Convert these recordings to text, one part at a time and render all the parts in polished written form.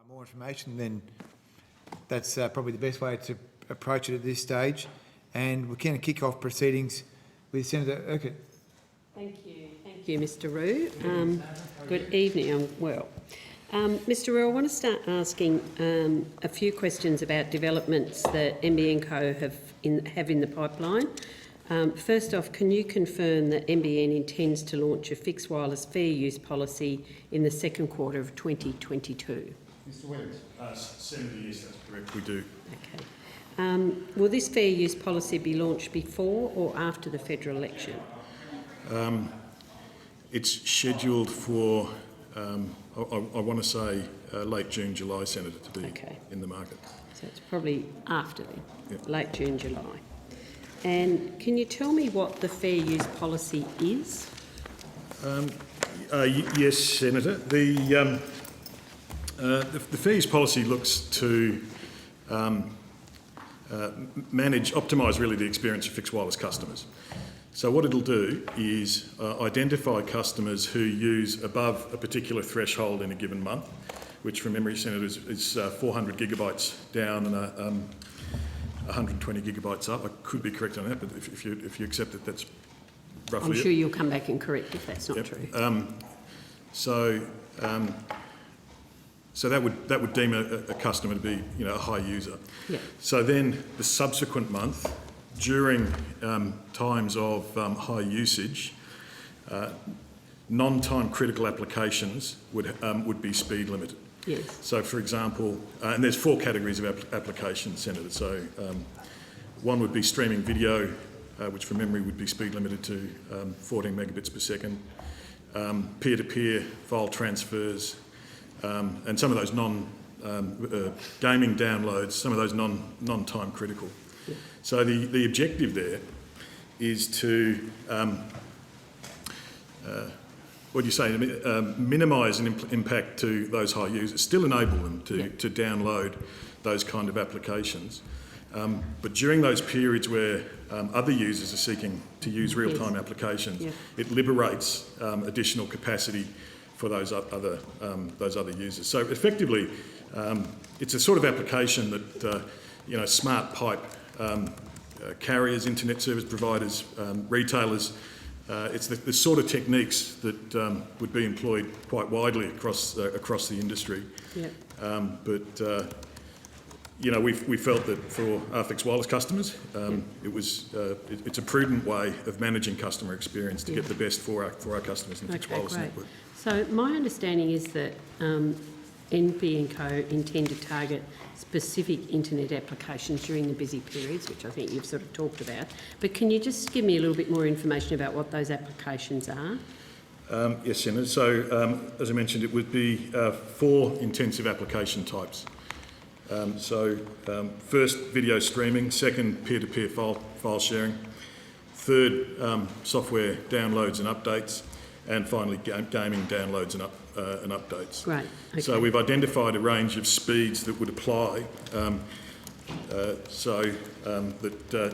more information, then that's probably the best way to approach it at this stage. And we can kick off proceedings with Senator Urquhart. Thank you, Mr. Rue. Good evening. I'm well. Mr. Rue, I want to start asking a few questions about developments that NBN Co have in the pipeline. First off, can you confirm that NBN intends to launch a fixed wireless fair use policy in the second quarter of 2022? Mr. Williams? Senator, yes, that's correct, we do. Okay. Will this fair use policy be launched before or after the federal election? It's scheduled for, I want to say, late June, July, Senator, to be in the market. So it's probably after then, Yep. late June, July. And can you tell me what the fair use policy is? Yes, Senator. The fair use policy looks to optimise really the experience of fixed wireless customers. So what it'll do is identify customers who use above a particular threshold in a given month, which from memory, Senator, is 400 gigabytes down and 120 gigabytes up. I could be correct on that, but if you accept it, that's roughly I'm sure you'll come back and correct if that's not true. So that would deem a customer to be, a high user. Yep. So then the subsequent month, during times of high usage, non-time critical applications would be speed limited. Yes. So, for example, and there's 4 categories of applications, Senator. So, one would be streaming video, which from memory would be speed limited to 14 megabits per second. Peer-to-peer file transfers, and some of those gaming downloads, some of those non-time critical. Yeah. So the objective there is to minimise an impact to those high users, still enable them to download those kind of applications. But during those periods where other users are seeking to use real-time applications, it liberates additional capacity for those other users. So effectively, it's a sort of application that smart pipe carriers, internet service providers, retailers. It's the sort of techniques that would be employed quite widely across the industry. Yep. We felt that for our fixed wireless customers, it's a prudent way of managing customer experience to get the best for our customers in the fixed wireless network. So my understanding is that NBN Co intend to target specific internet applications during the busy periods, which I think you've sort of talked about. But can you just give me a little bit more information about what those applications are? Yes, Senator. So, as I mentioned, it would be 4 intensive application types. First, video streaming. Second, peer-to-peer file sharing. Third, software downloads and updates. And finally, gaming downloads and updates. Right. Okay. So we've identified a range of speeds that would apply, that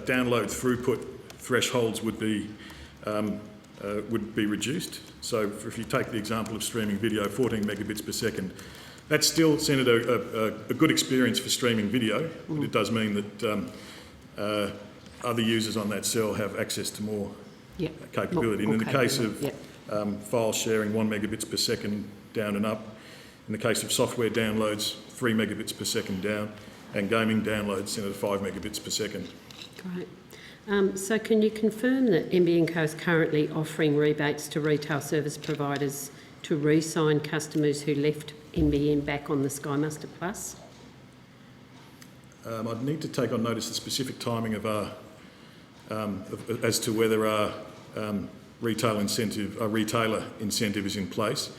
download throughput thresholds would be reduced. So if you take the example of streaming video, 14 megabits per second, that's still, Senator, a good experience for streaming video, but it does mean that other users on that cell have access to more capability. And in the case of file sharing, 1 megabits per second down and up. In the case of software downloads, 3 megabits per second down, and gaming downloads, 5 megabits per second. Great. So can you confirm that NBN Co is currently offering rebates to retail service providers to re-sign customers who left NBN back on the SkyMaster Plus? I'd need to take on notice the specific timing of our, as to whether our retailer incentive is in place.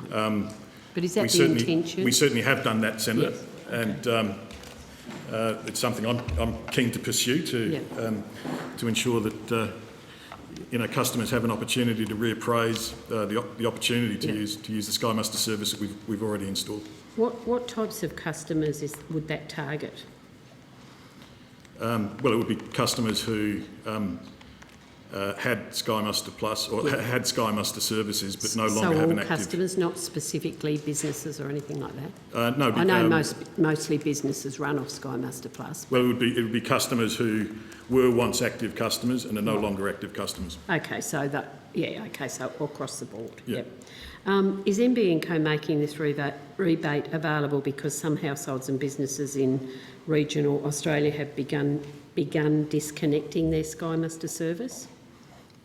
But is that the intention? We certainly have done that, Senator, yes. And it's something I'm keen to pursue to ensure that customers have an opportunity to reappraise the opportunity to use the SkyMaster service that we've already installed. What types of customers would that target? Well, it would be customers who had Sky Muster Plus or had Sky Muster services, but no So longer have an all active. customers, not specifically businesses or anything like that? No, I know mostly businesses run off Sky Muster Plus. Well, it would be customers who were once active customers and are no longer active customers. Okay, so so all across the board. Yeah. Yep. Is NBN Co making this rebate available because some households and businesses in regional Australia have begun disconnecting their Sky Muster service?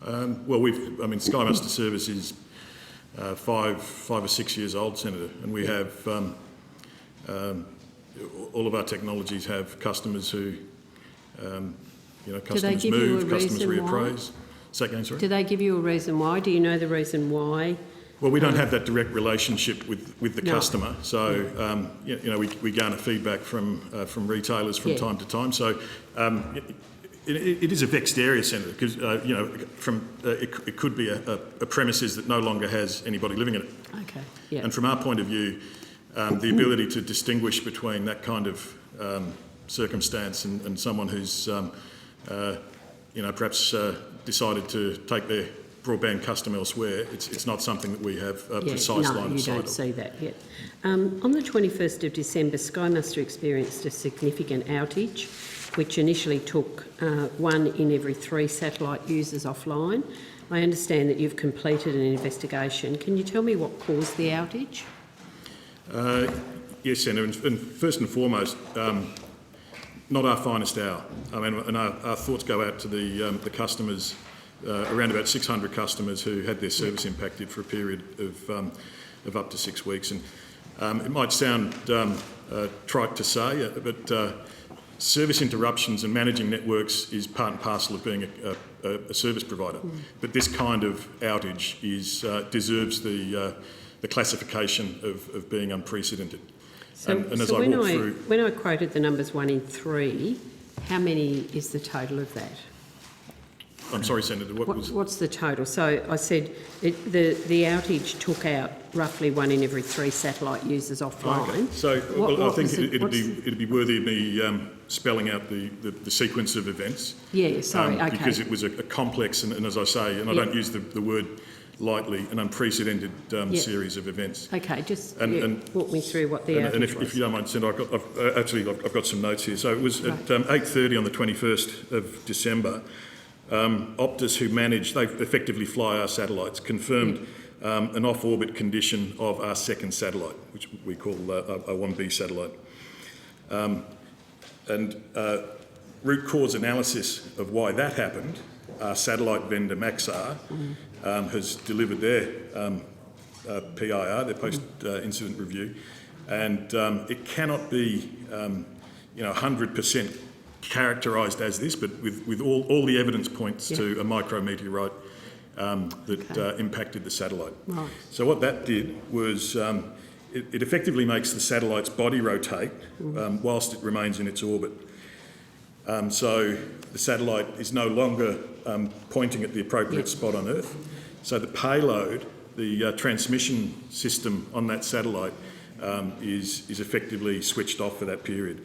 Sky Muster service is 5 or 6 years old, Senator, and we have all of our technologies have customers who, customers move, customers reappraise. Say again, sorry? Do they give you a reason why? Do you know the reason why? Well, we don't have that direct relationship with the customer, so we garner feedback from retailers from time to time. So it is a vexed area, Senator, because it could be a premises that no longer has anybody living in it. Okay. Yeah. And from our point of view, the ability to distinguish between that kind of circumstance and someone who's perhaps decided to take their broadband custom elsewhere, it's not something that we have a precise line of sight of. No, you don't see that yet. On the 21st of December, Sky Muster experienced a significant outage, which initially took 1 in every 3 satellite users offline. I understand that you've completed an investigation. Can you tell me what caused the outage? Yes, Senator, and first and foremost, not our finest hour. And our thoughts go out to the customers, around about 600 customers who had their service impacted for a period of up to 6 weeks. And it might sound trite to say, but service interruptions and managing networks is part and parcel of being a service provider. But this kind of outage deserves the classification of being unprecedented. When I quoted the numbers 1 in 3, how many is the total of that? I'm sorry, Senator, what's the total? So I said the outage took out roughly 1 in every 3 satellite users offline. Okay. So I think it'd be worthy of me spelling out the sequence of events. Yeah, sorry, okay. Because it was a complex and as I say, and I don't use the word lightly, an unprecedented series of events. Okay, just walk me through what the outage and was. if you don't mind, Senator, I've got some notes here. So it was at 8:30 on the 21st of December. Optus, who they effectively fly our satellites, confirmed an off-orbit condition of our second satellite, which we call a 1B satellite. Root cause analysis of why that happened, our satellite vendor Maxar has delivered their PIR, their post-incident review, and it cannot be 100% characterised as this, but with all the evidence points to a micrometeorite that impacted the satellite. Right. So what that did was it effectively makes the satellite's body rotate whilst it remains in its orbit. So the satellite is no longer pointing at the appropriate spot on Earth. So the payload, the transmission system on that satellite is effectively switched off for that period.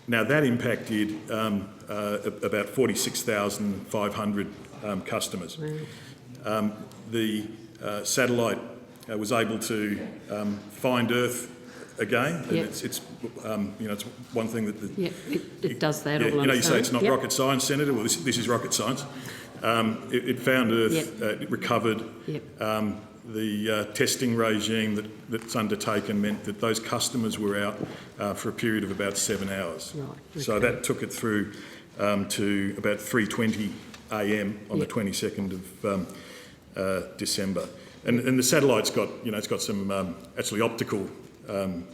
Now that impacted about 46,500 customers. The satellite was able to find Earth again, and it's one thing that it does that. You say it's not rocket science, Senator. Well, this is rocket science. It found Earth. It recovered. The testing regime that's undertaken meant that those customers were out for a period of about 7 hours. Right, okay. So that took it through to about 3:20 a.m. on the 22nd of December. And the satellite's got, it's got some actually optical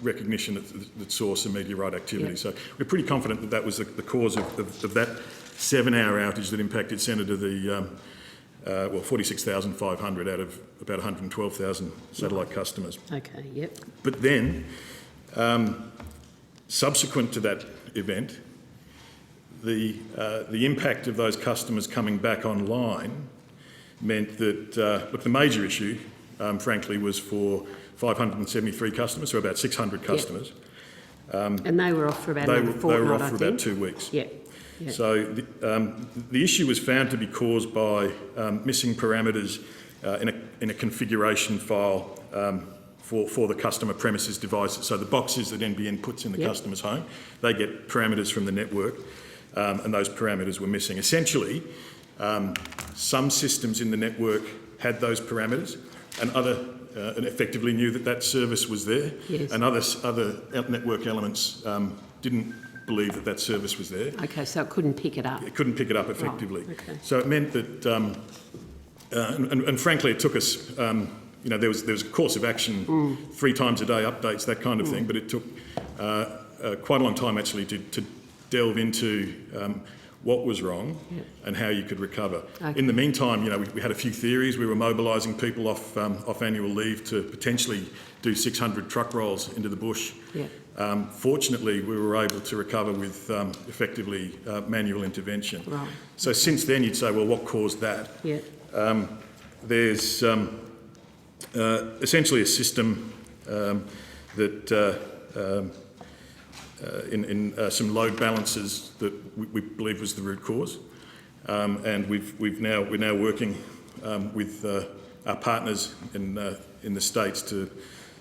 recognition that saw some meteorite activity. So we're pretty confident that was the cause of that 7-hour outage that impacted, Senator, 46,500 out of about 112,000 satellite customers. Okay, yep. But then, subsequent to that event, the impact of those customers coming back online meant that, the major issue, frankly, was for 573 customers, so about 600 customers. And they were off for about another fortnight, They were off for about 2 weeks. Yep. Yeah. So the issue was found to be caused by missing parameters in a configuration file for the customer premises devices. So the boxes that NBN puts in the customer's home, they get parameters from the network, and those parameters were missing. Essentially, some systems in the network had those parameters, and effectively knew that service was there, and other network elements didn't believe that service was there. Okay, so it couldn't pick it up. It couldn't pick it up effectively. Right, okay. So it meant that, and frankly, it took us, there was a course of action, 3 times a day updates, that kind of thing, but it took quite a long time actually to delve into what was wrong and how you could recover. Okay. In the meantime, we had a few theories. We were mobilising people off annual leave to potentially do 600 truck rolls into the bush. Yeah. Fortunately, we were able to recover with effectively manual intervention. Right. So since then, you'd say, well, what caused that? Yeah. There's essentially a system that in some load balances that we believe was the root cause, and we're now working with our partners in the States to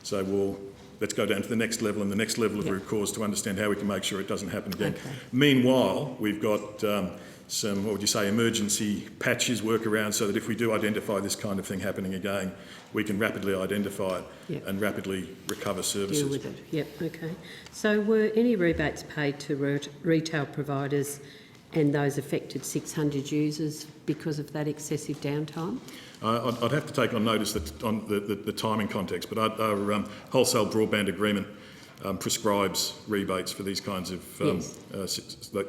say, well, let's go down to the next level and the next level of root cause to understand how we can make sure it doesn't happen again. Okay. Meanwhile, we've got some, what would you say, emergency patches, workarounds, so that if we do identify this kind of thing happening again, we can rapidly identify it and rapidly recover services. Deal with it. Yep. Okay. So were any rebates paid to retail providers and those affected 600 users because of that excessive downtime? I'd have to take on notice that on the timing context, but our wholesale broadband agreement prescribes rebates for these kinds of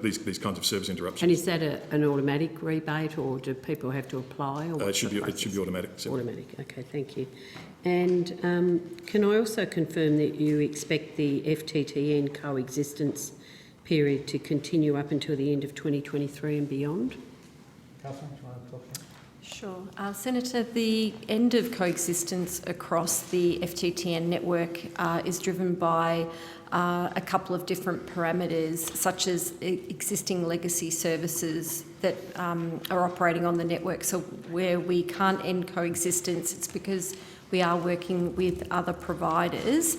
these kinds of service interruptions. And is that an automatic rebate, or do people have to apply? Or it should be automatic. Automatic. Okay, thank you. And can I also confirm that you expect the FTTN coexistence period to continue up until the end of 2023 and beyond? Catherine, do you want to talk to that? Sure. Senator, the end of coexistence across the FTTN network is driven by a couple of different parameters, such as existing legacy services that are operating on the network. So where we can't end coexistence, it's because we are working with other providers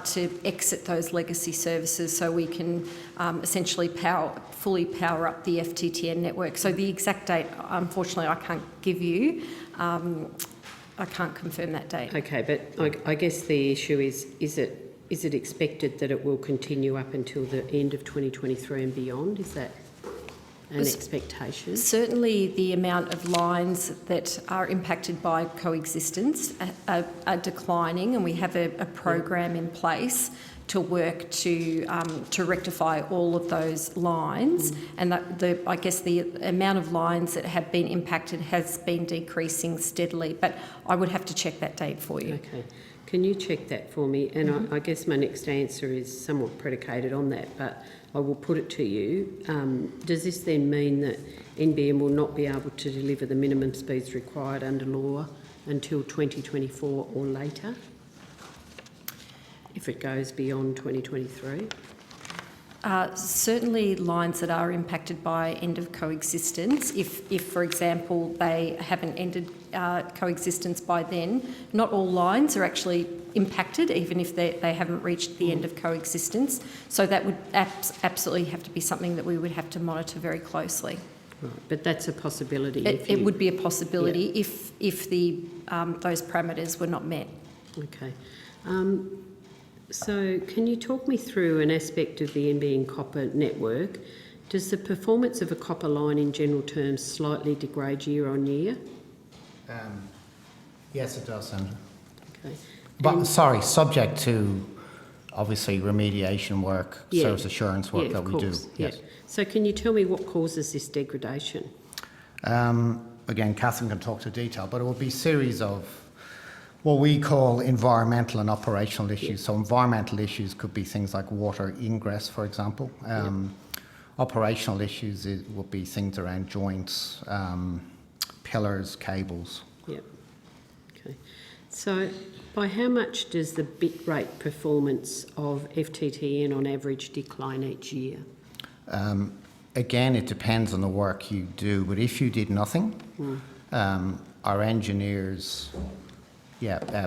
to exit those legacy services so we can essentially fully power up the FTTN network. So the exact date, unfortunately, I can't give you. I can't confirm that date. Okay, but I guess the issue is it expected that it will continue up until the end of 2023 and beyond? Is that an expectation? Certainly the amount of lines that are impacted by coexistence are declining, and we have a program in place to work to rectify all of those lines. And I guess the amount of lines that have been impacted has been decreasing steadily, but I would have to check that date for you. Okay. Can you check that for me? And I guess my next answer is somewhat predicated on that, but I will put it to you. Does this then mean that NBN will not be able to deliver the minimum speeds required under law until 2024 or later, if it goes beyond 2023? Certainly lines that are impacted by end of coexistence, if for example they haven't ended coexistence by then, not all lines are actually impacted even if they haven't reached the end of coexistence. So that would absolutely have to be something that we would have to monitor very closely. Right, but that's a possibility. It would be a possibility if the those parameters were not met. Okay. So can you talk me through an aspect of the NBN copper network? Does the performance of a copper line in general terms slightly degrade year on year? Yes, it does, Senator. Okay. But, subject to, obviously, remediation work, service assurance work that we do. Yes. So can you tell me what causes this degradation? Again, Catherine can talk to detail, but it will be a series of what we call environmental and operational issues. So environmental issues could be things like water ingress, for example. Operational issues would be things around joints, pillars, cables. Yep. Okay. So by how much does the bit rate performance of FTTN on average decline each year? Again, it depends on the work you do, but if you did nothing, our engineers,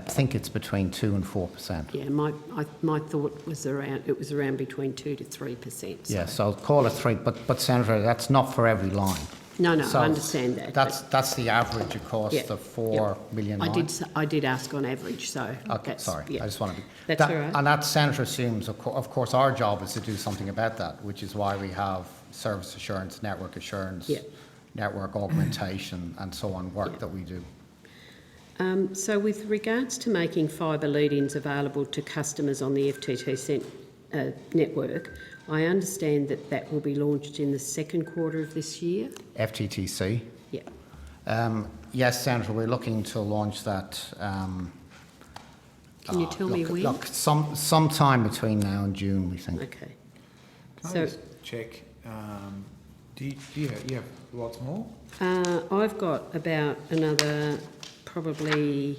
think it's between 2 and 4%. Yeah, my thought was it was around between 2 to 3%. So. Yeah, so I'll call it 3, but Senator, that's not for every line. No, So I understand that. That's the average across the 4 million lines. I did ask on average, so. Okay, sorry, I just want to be... That's all right. And that, Senator, assumes, of course, our job is to do something about that, which is why we have service assurance, network assurance, network augmentation, and so on work that we do. So with regards to making fibre lead-ins available to customers on the FTTN network, I understand that will be launched in the second quarter of this year. FTTC? Yeah. Yes, Senator, we're looking to launch that. Can you tell me when? Look, sometime between now and June, we think. Okay. Can I just check, do you have lots more? I've got about another probably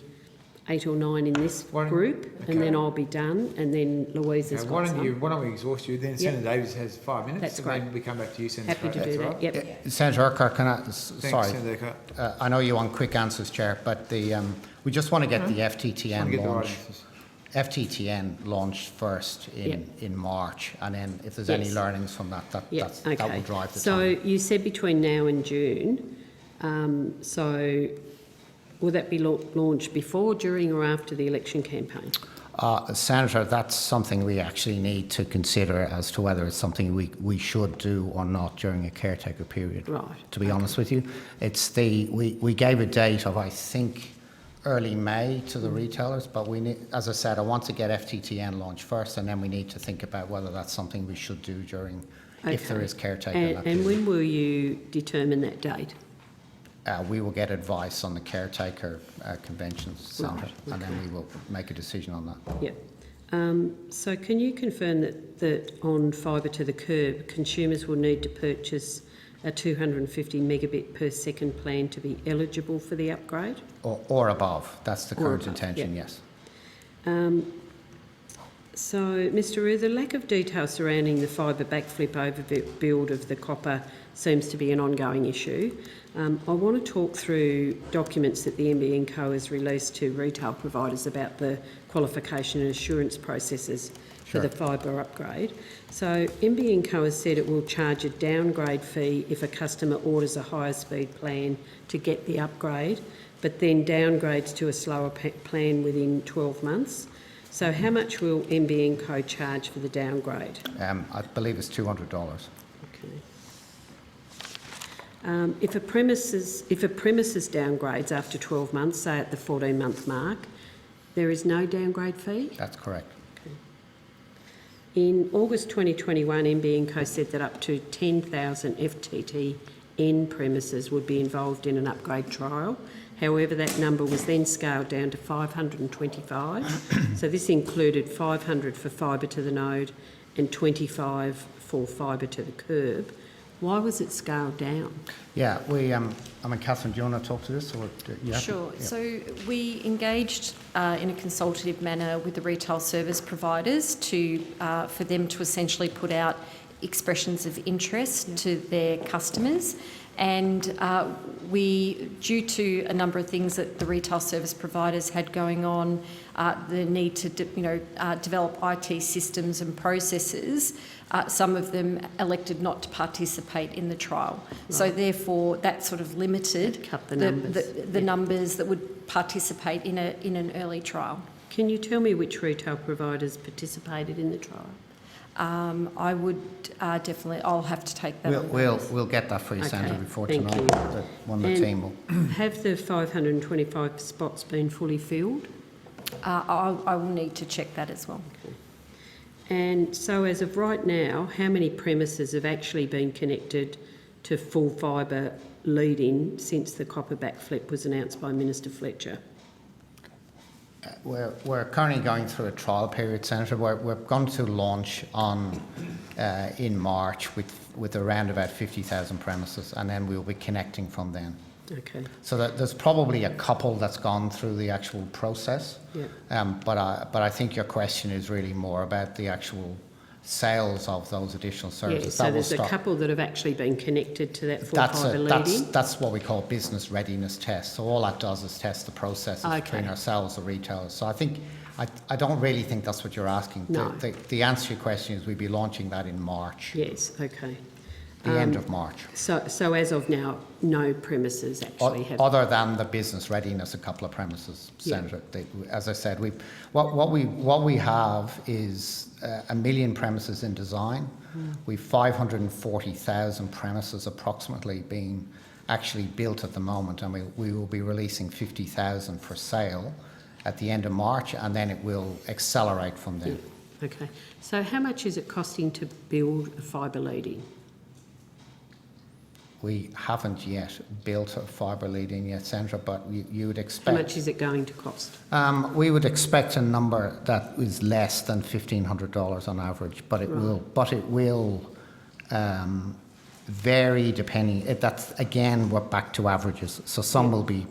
8 or 9 in this group, and then I'll be done, and then Louise has got some. Why don't we exhaust you, then Senator Davis has 5 minutes. That's and great. then we come back to you, Senator. Happy to do that, right? yep. Senator Urquhart, can I... Thanks, Sorry, Senator Urquhart. I know you want quick answers, Chair, but we just want to get the FTTN launch. FTTN launched first in March, and then if there's any learnings from that will drive the So time. you said between now and June, so will that be launched before, during or after the election campaign? Senator, that's something we actually need to consider as to whether it's something we should do or not during a caretaker period. Right. To be honest with you, it's we gave a date of, I think, early May to the retailers, but we need, as I said, I want to get FTTN launched first, and then we need to think about whether that's something we should do during, if there is caretaker. And when will you determine that date? We will get advice on the caretaker conventions, Senator, and then we will make a decision on that. Yep. So can you confirm that on fibre to the curb, consumers will need to purchase a 250 megabit per second plan to be eligible for the upgrade? Or above. That's the current intention, yes. So, Mr Rue, the lack of detail surrounding the fibre backflip overbuild of the copper seems to be an ongoing issue. I want to talk through documents that the NBN Co has released to retail providers about the qualification and assurance processes for the fibre upgrade. So NBN Co has said it will charge a downgrade fee if a customer orders a higher speed plan to get the upgrade, but then downgrades to a slower plan within 12 months. So how much will NBN Co charge for the downgrade? I believe it's $200. Okay. If a premises downgrades after 12 months, say at the 14-month mark, there is no downgrade fee? That's correct. Okay. In August 2021, NBN Co said that up to 10,000 FTTN premises would be involved in an upgrade trial. However, that number was then scaled down to 525. So this included 500 for fibre to the node and 25 for fibre to the curb. Why was it scaled down? Yeah, Catherine, do you want to talk to this? Or Sure. Yeah. So we engaged in a consultative manner with the retail service providers for them to essentially put out expressions of interest to their customers. And due to a number of things that the retail service providers had going on, the need to develop IT systems and processes, some of them elected not to participate in the trial. Right. So therefore, that sort of limited the numbers that would participate in an early trial. Can you tell me which retail providers participated in the trial? I would definitely. I'll have to take that. We'll get that for you, Sandra, before tonight. The team will. Have the 525 spots been fully filled? I will need to check that as well. Okay. And so, as of right now, how many premises have actually been connected to full fibre lead-in since the copper backflip was announced by Minister Fletcher? We're currently going through a trial period, Senator. We're going to launch in March with around about 50,000 premises, and then we'll be connecting from then. Okay. So there's probably a couple that's gone through the actual process. Yeah. But I think your question is really more about the actual sales of those additional Yeah, services. so That will there's a stop. couple that have actually been connected to that full fibre leading. That's what we call business readiness test. So all that does is test the processes between ourselves, the retailers. So I think, I don't really think that's what you're asking. No. The answer to your question is we'd be launching that in March, Yes, okay. the end of March. So as of now, no premises actually have... Other than the business readiness, a couple of premises, Senator. As I said, what we have is 1 million premises in design. We've 540,000 premises approximately being actually built at the moment, and we will be releasing 50,000 for sale at the end of March, and then it will accelerate from there. Yeah, okay. So how much is it costing to build a fibre leading? We haven't yet built a fibre leading yet, Sandra, but you would expect... How much is it going to cost? We would expect a number that is less than $1,500 on average, but it will vary depending. That's again, we're back to averages. So some will be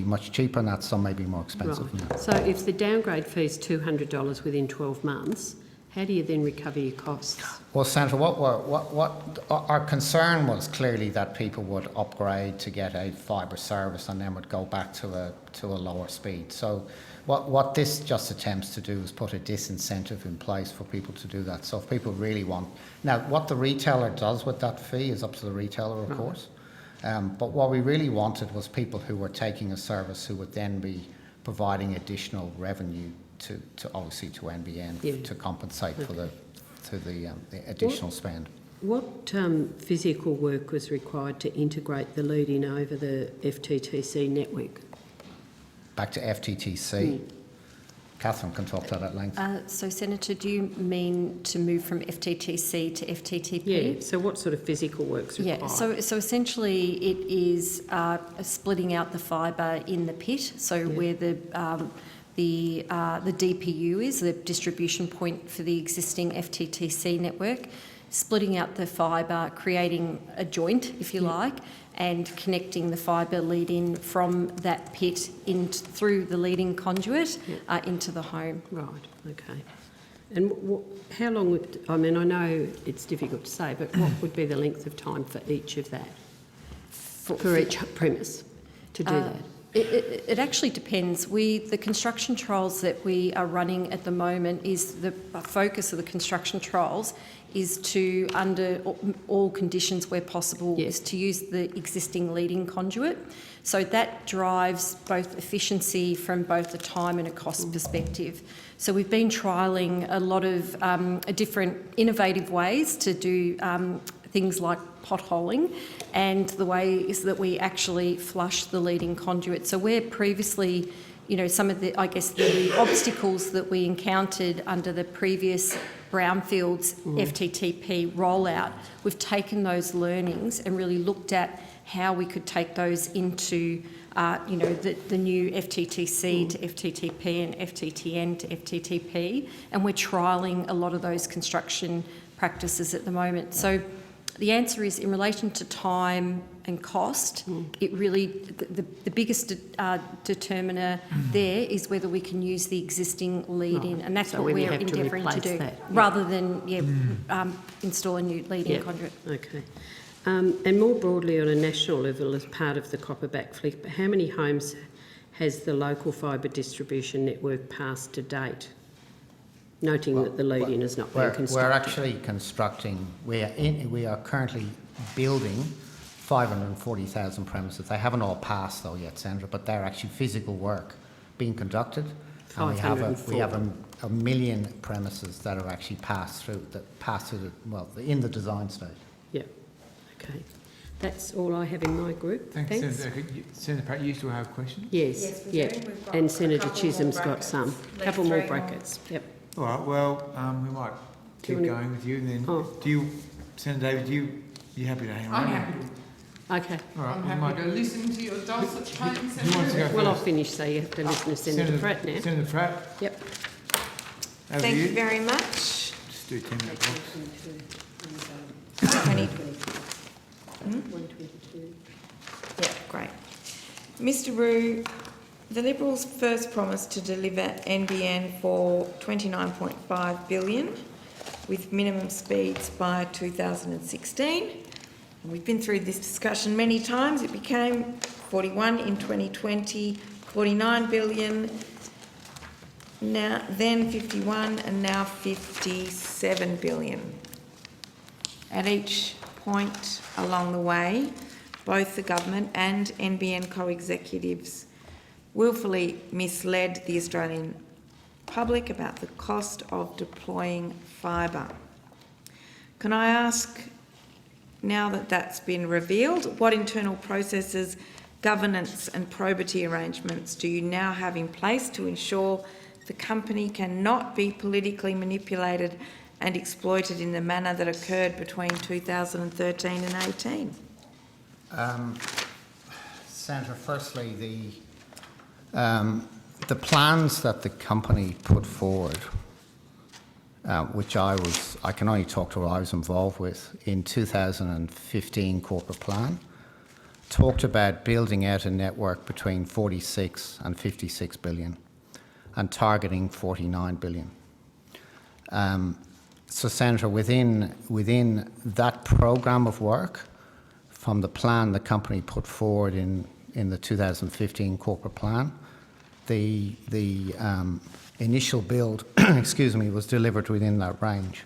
much cheaper than that, some may be more expensive than that. So if the downgrade fee is $200 within 12 months, how do you then recover your costs? Well, Sandra, what our concern was clearly that people would upgrade to get a fibre service and then would go back to a lower speed. So what this just attempts to do is put a disincentive in place for people to do that. So if people really want... Now, what the retailer does with that fee is up to the retailer, of course. But what we really wanted was people who were taking a service who would then be providing additional revenue to obviously to NBN to compensate for the additional spend. What physical work was required to integrate the lead-in over the FTTC network? Back to FTTC. Catherine can talk to that at length. So, Senator, do you mean to move from FTTC to FTTP? Yeah, so what sort of physical work's required? Yeah, so essentially it is splitting out the fibre in the pit, so where the DPU is, the distribution point for the existing FTTC network, splitting out the fibre, creating a joint, if you like, and connecting the fibre lead-in from that pit through the leading conduit into the home. Right, okay. And how long would... I mean, I know it's difficult to say, but what would be the length of time for each of that, for each premise to do that? It actually depends. The construction trials that we are running at the moment is the focus of the construction trials is to, under all conditions where possible, is to use the existing leading conduit. So that drives both efficiency from both a time and a cost perspective. So we've been trialling a lot of different innovative ways to do things like potholing and the ways that we actually flush the leading conduit. So where previously, some of the obstacles that we encountered under the previous brownfields FTTP rollout, we've taken those learnings and really looked at how we could take those into the new FTTC to FTTP and FTTN to FTTP, and we're trialling a lot of those construction practices at the moment. So the answer is, in relation to time and cost, it really, the biggest determiner there is whether we can use the existing lead-in, and that's what we're endeavouring to do, rather than install a new lead-in conduit. Okay. And more broadly, on a national level, as part of the copper-back flick, how many homes has the local fibre distribution network passed to date? Noting that the lead-in has not been constructed. We're actually constructing, we are currently building 540,000 premises. They haven't all passed though yet, Sandra, but they're actually physical work being conducted. And we have a million premises that are actually passed through in the design stage. Yeah, okay. That's all I have in my group. Thanks. Senator Pratt, you still have questions? Yes, and Senator Chisholm's got some. A couple more brackets, yep. All right, well, we might keep going with you and then. Senator David, you happy to hang around? I'm happy to. Okay. All right, I'm happy to listen to your dulcet tones. Who wants to go first? Well, I'll finish, so you have to listen to Senator Pratt now. Senator Pratt? Yep. Thank you very much. Just do 10 minutes. 122. Yeah, great. Mr. Roux, the Liberals first promised to deliver NBN for $29.5 billion. with minimum speeds by 2016. We've been through this discussion many times. It became 41 in 2020, 49 billion, then 51 and now 57 billion. At each point along the way, both the government and NBN co-executives willfully misled the Australian public about the cost of deploying fibre. Can I ask, now that that's been revealed, what internal processes, governance and probity arrangements do you now have in place to ensure the company cannot be politically manipulated and exploited in the manner that occurred between 2013 and 18? Senator, firstly, the plans that the company put forward, which I can only talk to what I was involved with in 2015 corporate plan, talked about building out a network between 46 and 56 billion and targeting 49 billion. So, Senator, within that programme of work, from the plan the company put forward in the 2015 corporate plan, the initial build, was delivered within that range.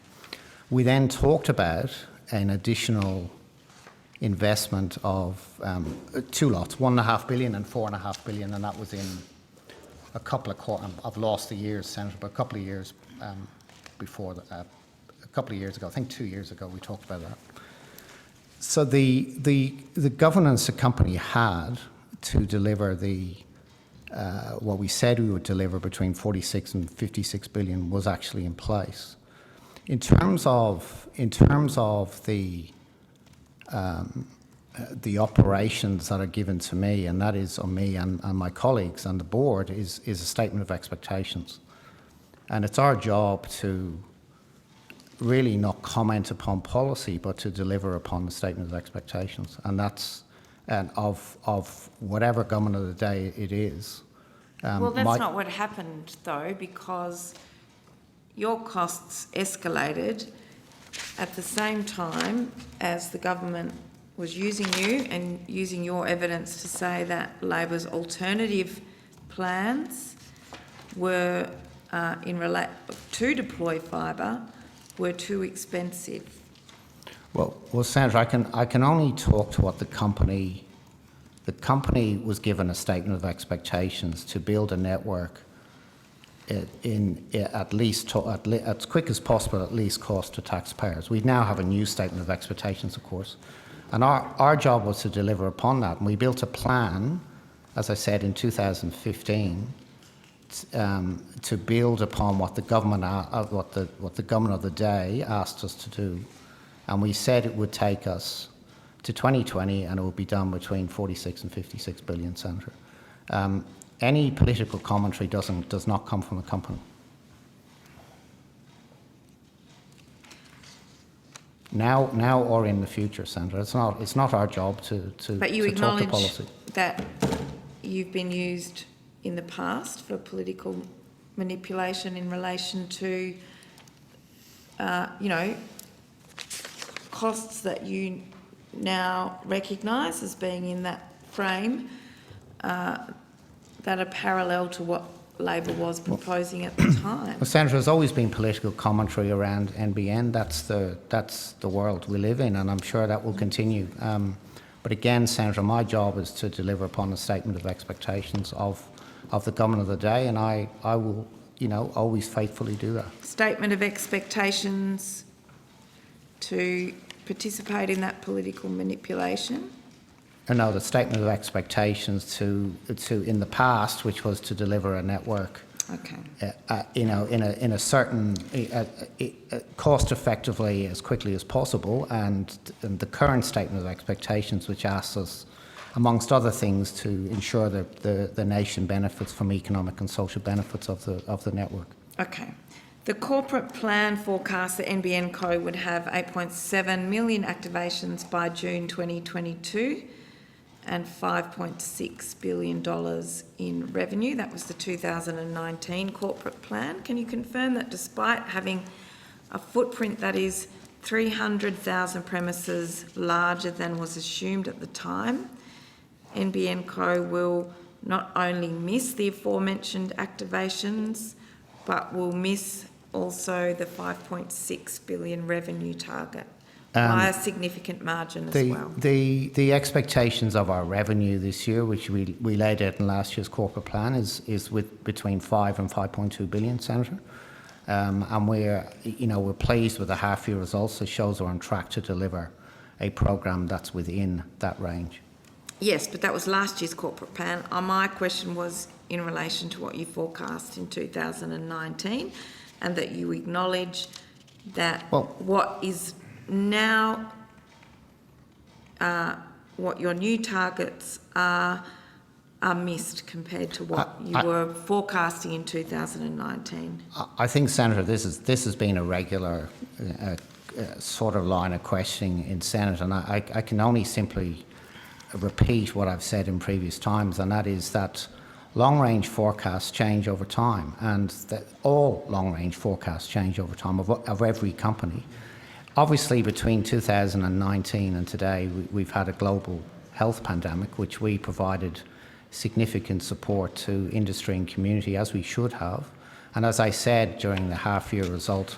We then talked about an additional investment of two lots, 1.5 billion and 4.5 billion, and that was in a couple of quarters. I've lost the years, Senator, but a couple of years before that, a couple of years ago, I think 2 years ago, we talked about that. So the governance the company had to deliver what we said we would deliver between 46 and 56 billion was actually in place. In terms of the operations that are given to me, and that is on me and my colleagues and the board, is a statement of expectations. And it's our job to really not comment upon policy, but to deliver upon the statement of expectations. And that's of whatever government of the day it is. Well, that's not what happened, though, because your costs escalated at the same time as the government was using you and using your evidence to say that Labor's alternative plans were to deploy fibre were too expensive. Well, Senator, I can only talk to what the company was given a statement of expectations to build a network at least as quick as possible, at least cost to taxpayers. We now have a new statement of expectations, of course, and our job was to deliver upon that. And we built a plan, as I said, in 2015, to build upon what the government of the day asked us to do, and we said it would take us to 2020, and it will be done between 46 and 56 billion, Senator. Any political commentary does not come from the company. Now or in the future, Senator. It's not our job to talk to policy. But you acknowledge that you've been used in the past for political manipulation in relation to, costs that you now recognise as being in that frame that are parallel to what Labor was proposing at the time. Well, Senator, there's always been political commentary around NBN. That's the world we live in, and I'm sure that will continue. But again, Senator, my job is to deliver upon the statement of expectations of the government of the day, and I will, always faithfully do that. Statement of expectations to participate in that political manipulation? No, the statement of expectations to in the past, which was to deliver a network, okay, in a certain cost effectively as quickly as possible, and the current statement of expectations, which asks us, amongst other things, to ensure that the nation benefits from economic and social benefits of the network. Okay. The corporate plan forecasts that NBN Co would have 8.7 million activations by June 2022 and $5.6 billion in revenue. That was the 2019 corporate plan. Can you confirm that despite having a footprint that is 300,000 premises larger than was assumed at the time. NBN Co will not only miss the aforementioned activations, but will miss also the 5.6 billion revenue target by a significant margin as well. The expectations of our revenue this year, which we laid out in last year's corporate plan, is with between 5 and 5.2 billion, Senator. And we're pleased with the half-year results. It shows we're on track to deliver a programme that's within that range. Yes, but that was last year's corporate plan. My question was in relation to what you forecast in 2019, and that you acknowledge that what is now, what your new targets are missed compared to what you were forecasting in 2019. I think, Senator, this has been a regular sort of line of questioning in Senate, and I can only simply repeat what I've said in previous times, and that is that long-range forecasts change over time, and that all long-range forecasts change over time of every company. Obviously, between 2019 and today, we've had a global health pandemic, which we provided significant support to industry and community, as we should have. And as I said during the half-year result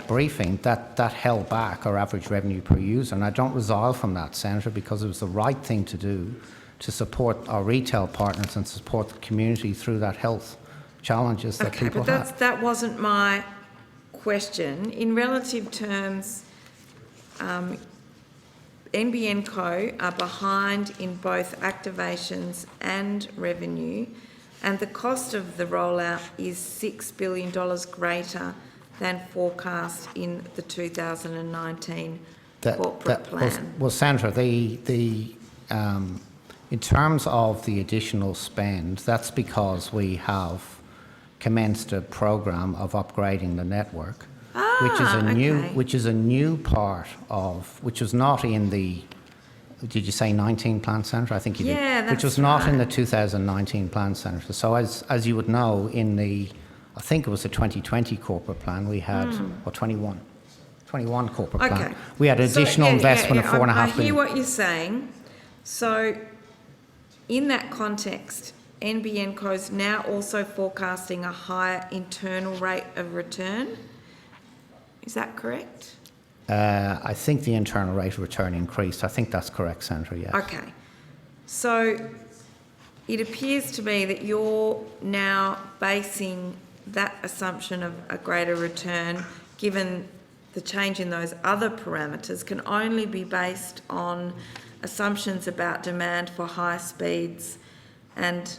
briefing, that held back our average revenue per user. And I don't resile from that, Senator, because it was the right thing to do to support our retail partners and support the community through that health challenges that people have. But that wasn't my question. In relative terms, NBN Co are behind in both activations and revenue, and the cost of the rollout is $6 billion greater than forecast in the 2019 corporate plan. Well, Sandra, in terms of the additional spend, that's because we have commenced a program of upgrading the network, which is a new part of, which was not in the, did you say 19 plan, Senator? I think you did. Yeah, that's which was not in the 2019 plan, Senator. So as you would know, in the, I think it was the 2020 corporate plan, we had, or 21 corporate plan. We had additional investment of $4.5 billion. I hear what you're saying. So in that context, NBN Co is now also forecasting a higher internal rate of return. Is that correct? I think the internal rate of return increased. I think that's correct, Senator, yes. Okay. So it appears to me that you're now basing that assumption of a greater return, given the change in those other parameters, can only be based on assumptions about demand for high speeds and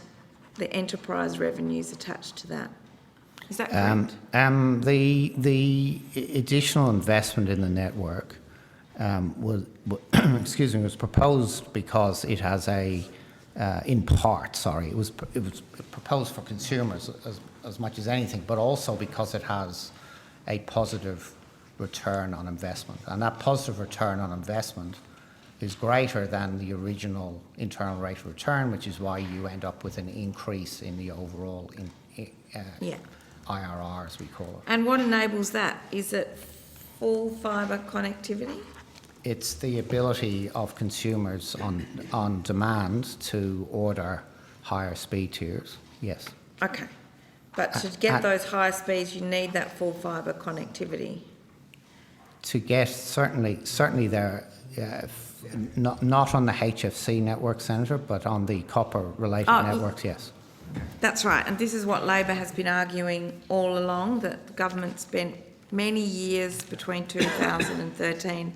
the enterprise revenues attached to that. Is that correct? The additional investment in the network was proposed because it has it was proposed for consumers as much as anything, but also because it has a positive return on investment. And that positive return on investment is greater than the original internal rate of return, which is why you end up with an increase in the overall IRR, as we call it. And what enables that? Is it full fibre connectivity? It's the ability of consumers on demand to order higher speed tiers, yes. Okay. But to get those higher speeds, you need that full fibre connectivity. To get, certainly there, not on the HFC network, Senator, but on the copper-related networks, yes. That's right, and this is what Labor has been arguing all along, that the government spent many years between 2013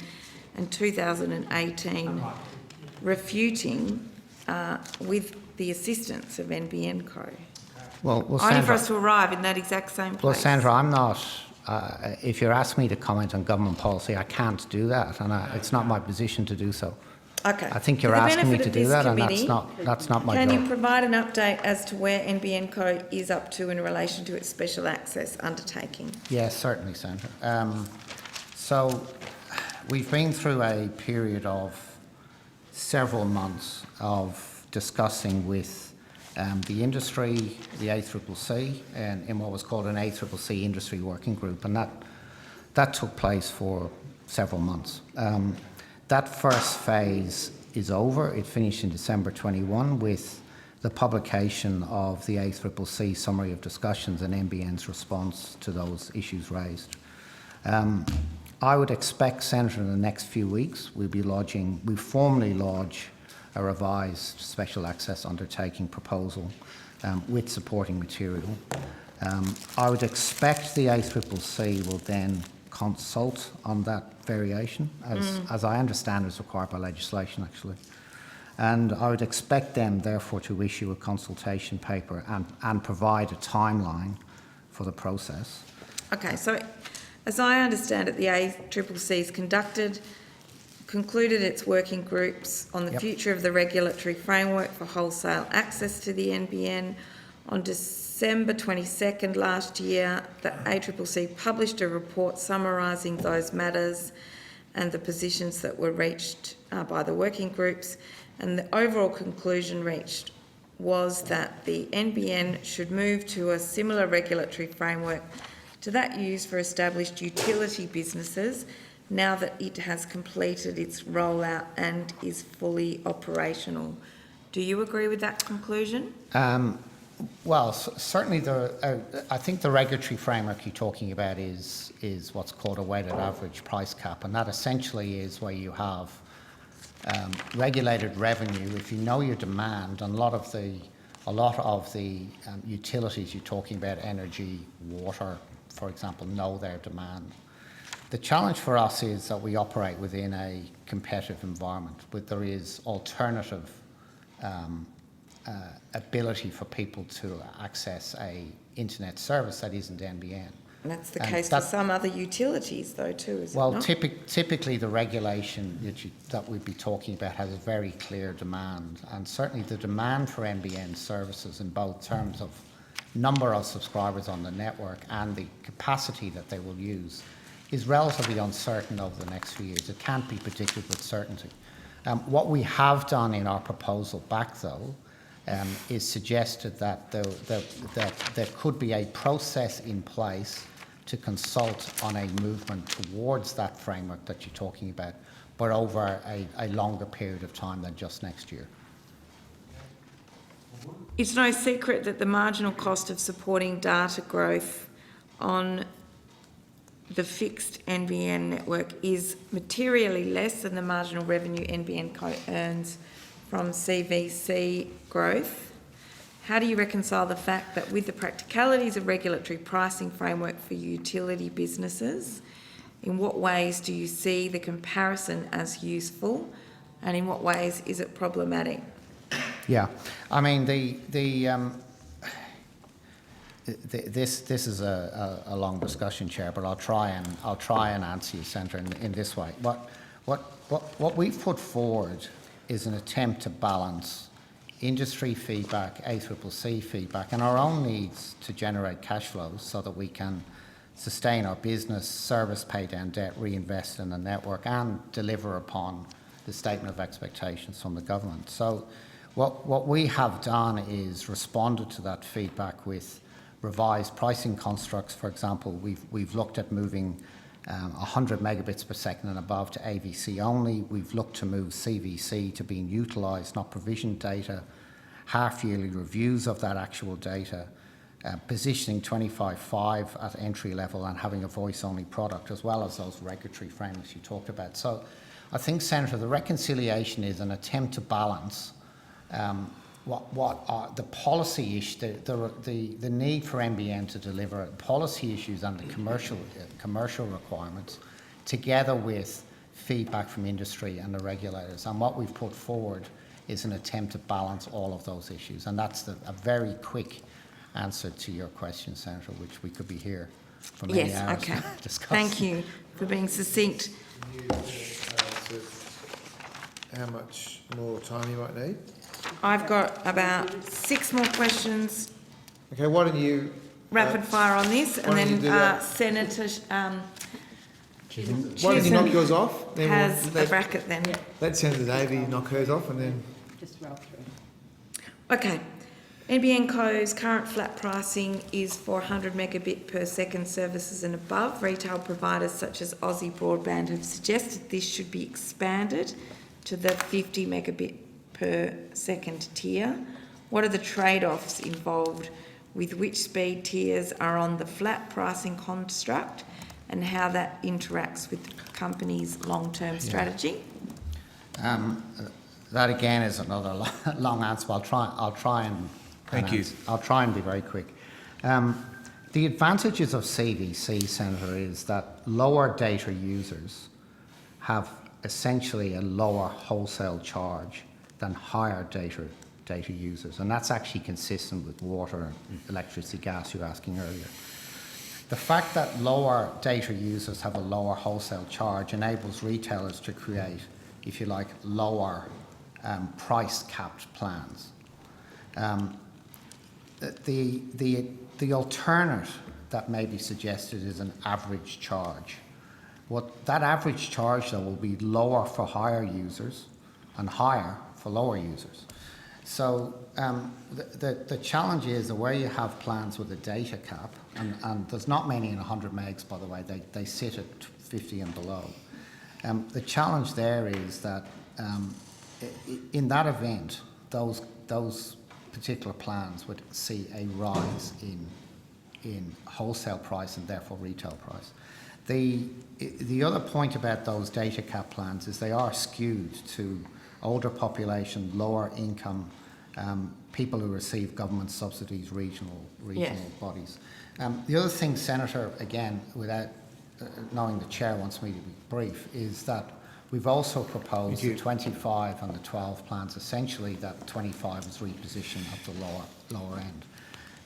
and 2018 refuting with the assistance of NBN Co. Well, only Sandra, for us to arrive in that exact same place. Well, Sandra, I'm not, if you're asking me to comment on government policy, I can't do that, and it's not my position to do so. Okay. I think you're asking me to do that, and that's not my job. Can you provide an update as to where NBN Co is up to in relation to its special access undertaking? Yes, certainly, Sandra. So we've been through a period of several months of discussing with the industry, the ACCC, and in what was called an ACCC industry working group, and That took place for several months. That first phase is over. It finished in December 21 with the publication of the ACCC Summary of Discussions and NBN's response to those issues raised. I would expect, Senator, in the next few weeks, we formally lodge a revised special access undertaking proposal with supporting material. I would expect the ACCC will then consult on that variation, as I understand is required by legislation, actually. And I would expect them, therefore, to issue a consultation paper and provide a timeline for the process. Okay, so as I understand it, the ACCC has concluded its working groups on the future of the regulatory framework for wholesale access to the NBN. On December 22nd last year, the ACCC published a report summarising those matters and the positions that were reached by the working groups, and the overall conclusion reached was that the NBN should move to a similar regulatory framework to that used for established utility businesses now that it has completed its rollout and is fully operational. Do you agree with that conclusion? Well, certainly I think the regulatory framework you're talking about is what's called a weighted average price cap, and that essentially is where you have regulated revenue. If you know your demand, and a lot of the utilities you're talking about, energy, water, for example, know their demand. The challenge for us is that we operate within a competitive environment, but there is alternative ability for people to access a internet service that isn't NBN. And that's the case for some other utilities, though, too, is it not? Well, typically the regulation that we'd be talking about has a very clear demand, and certainly the demand for NBN services in both terms of number of subscribers on the network and the capacity that they will use is relatively uncertain over the next few years. It can't be predicted with certainty. What we have done in our proposal back, though, is suggested that there could be a process in place to consult on a movement towards that framework that you're talking about, but over a longer period of time than just next year. It's no secret that the marginal cost of supporting data growth on the fixed NBN network is materially less than the marginal revenue NBN Co earns from CVC growth. How do you reconcile the fact that with the practicalities of regulatory pricing framework for utility businesses, in what ways do you see the comparison as useful, and in what ways is it problematic? Yeah, I mean this is a long discussion, Chair, but I'll try and answer you, Senator, in this way. What we've put forward is an attempt to balance industry feedback, ACCC feedback, and our own needs to generate cash flows so that we can sustain our business, service, pay down debt, reinvest in the network, and deliver upon the statement of expectations from the government. So what we have done is responded to that feedback with revised pricing constructs. For example, we've looked at moving 100 megabits per second and above to AVC only. We've looked to move CVC to being utilised, not provisioned data, half-yearly reviews of that actual data, positioning 25.5 at entry level and having a voice-only product, as well as those regulatory frameworks you talked about. So I think, Senator, the reconciliation is an attempt to balance what are the policy issues, the need for NBN to deliver policy issues and the commercial requirements, together with feedback from industry and the regulators. And what we've put forward is an attempt to balance all of those issues. And that's a very quick answer to your question, Senator, which we could be here for many hours discussing. Thank you for being succinct. Can you answer how much more time you might need? I've got about 6 more questions. Okay, why don't you... Rapid fire on this, and then Senator why don't you knock yours off? Then has a bracket then. Let Senator Davey knock hers off and then... Just roll through. Okay. NBN Co's current flat pricing is for 100 megabit per second services and above. Retail providers such as Aussie Broadband have suggested this should be expanded to the 50 megabit per second tier. What are the trade-offs involved with which speed tiers are on the flat pricing construct and how that interacts with the company's long-term strategy? That again is another long answer. I'll try and Thank you. I'll try and be very quick. The advantages of CVC, Senator, is that lower data users have essentially a lower wholesale charge than higher data users, and that's actually consistent with water, electricity, gas you were asking earlier. The fact that lower data users have a lower wholesale charge enables retailers to create, if you like, lower price capped plans. The alternate that may be suggested is an average charge. That average charge, though, will be lower for higher users and higher for lower users. So the challenge is that where you have plans with a data cap, and there's not many in 100 megs, by the way, they sit at 50 and below. The challenge there is that in that event, those particular plans would see a rise in wholesale price and therefore retail price. The other point about those data cap plans is they are skewed to older population, lower income, people who receive government subsidies, regional bodies. The other thing, Senator, again, without knowing the Chair wants me to be brief, is that we've also proposed the 25 and the 12 plans. Essentially, that 25 is repositioned at the lower end.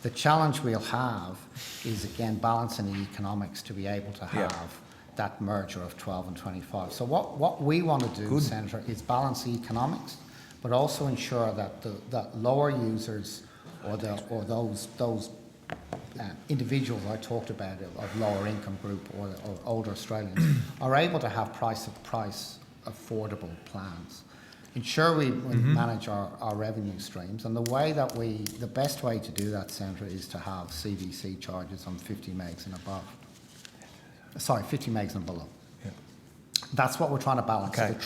The challenge we'll have is, again, balancing the economics to be able to have that merger of 12 and 25. So what we want to do, Senator, is balance the economics, but also ensure that that lower users or those individuals I talked about of lower income group or older Australians are able to have price affordable plans. Ensure we manage our revenue streams, and the best way to do that, Senator, is to have CVC charges on 50 megs and above. Sorry, 50 megs and below. Yeah. That's what we're trying to balance. Okay. The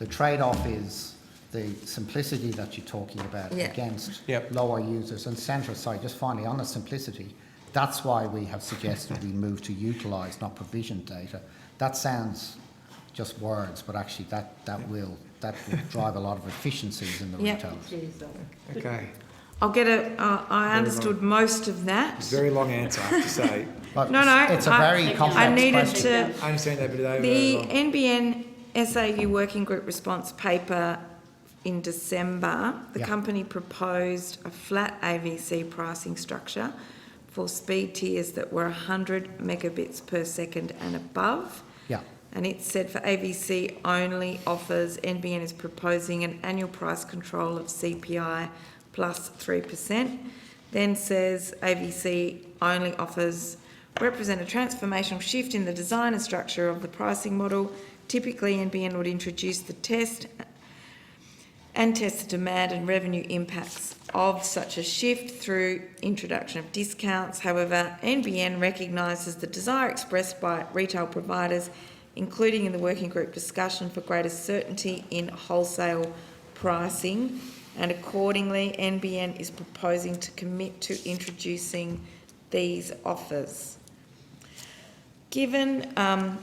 trade-off is the simplicity that you're talking about against lower users. And Senator, sorry, just finally on the simplicity, that's why we have suggested we move to utilise, not provision data. That sounds just words, but actually that will drive a lot of efficiencies in the retailers. Okay. I understood most of that. It's a very long answer, I have to say. It's a very complex question. I understand that, but the NBN SAU working group response paper in December, the company proposed a flat AVC pricing structure for speed tiers that were 100 megabits per second and above. Yeah. And it said for AVC only offers, NBN is proposing an annual price control of CPI plus 3%. Then says AVC only offers represent a transformational shift in the design and structure of the pricing model. Typically, NBN would introduce the test the demand and revenue impacts of such a shift through introduction of discounts. However, NBN recognises the desire expressed by retail providers, including in the working group discussion, for greater certainty in wholesale pricing, and accordingly NBN is proposing to commit to introducing these offers. Given, and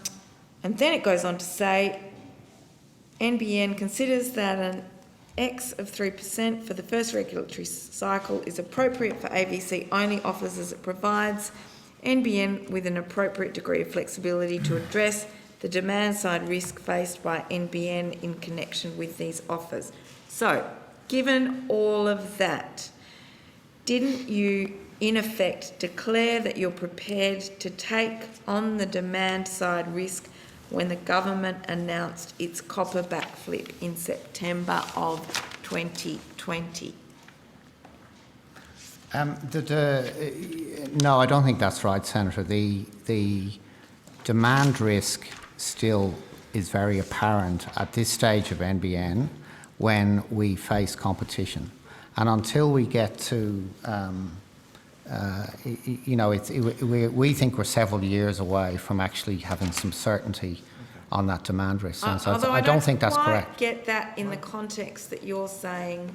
then it goes on to say, NBN considers that an X of 3% for the first regulatory cycle is appropriate for AVC only offers, as it provides NBN with an appropriate degree of flexibility to address the demand side risk faced by NBN in connection with these offers. So, given all of that, didn't you in effect declare that you're prepared to take on the demand side risk when the government announced its copper backflip in September of 2020? No, I don't think that's right, Senator. The demand risk still is very apparent at this stage of NBN when we face competition. And until we get to, we think we're several years away from actually having some certainty on that demand risk. So Although I don't think that's quite correct. get that in the context that you're saying,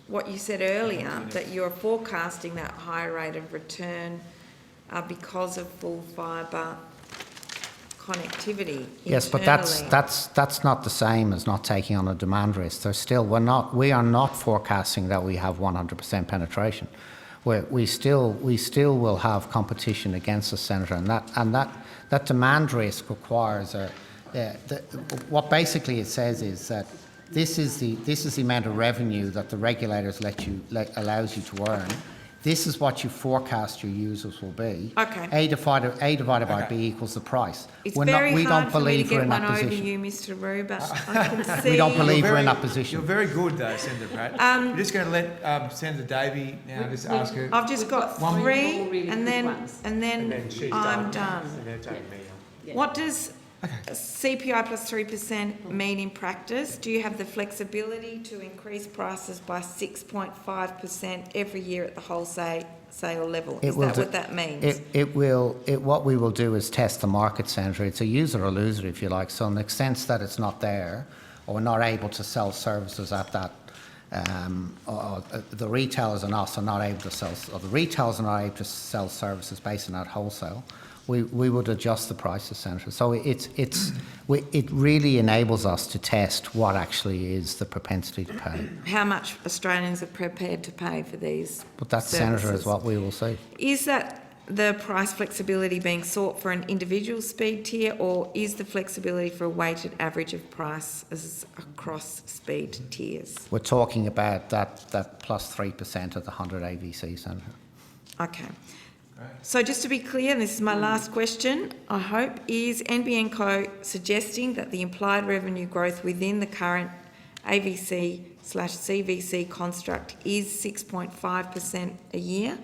what you said earlier, that you're forecasting that higher rate of return because of full fibre connectivity. Yes, but that's not the same as not taking on a demand risk. We are not forecasting that we have 100% penetration. We still will have competition against the Senator, and that demand risk requires what basically it says is that this is the amount of revenue that the regulators allows you to earn. This is what you forecast your users will be. Okay. A divided by B equals the price. It's We very don't hard for me to believe we're get in one that over position. you, Mr. Rue, but I can see... We don't believe we're in that position. You're very good, though, Senator Pratt. We're just going to let Senator Davey now just ask her. I've just got We've got three, three more really and good then ones. I'm done. Yeah. What does CPI plus 3% mean in practice? Do you have the flexibility to increase prices by 6.5% every year at the wholesale level? Is that what that means? What we will do is test the market, Senator. It's a user or loser, if you like. So in the extent that it's not there, or we're not able to sell services at that, or the retailers and us are not able to sell, or the retailers are not able to sell services based on that wholesale, we would adjust the prices, Senator. So it really enables us to test what actually is the propensity to pay. How much Australians are prepared to pay for these But that, services? Senator, is what we will see. Is that the price flexibility being sought for an individual speed tier, or is the flexibility for a weighted average of prices across speed tiers? We're talking about that plus 3% of the 100 AVC, Senator. Okay. So just to be clear, and this is my last question, I hope, is NBN Co suggesting that the implied revenue growth within the current AVC/CVC construct is 6.5% a year,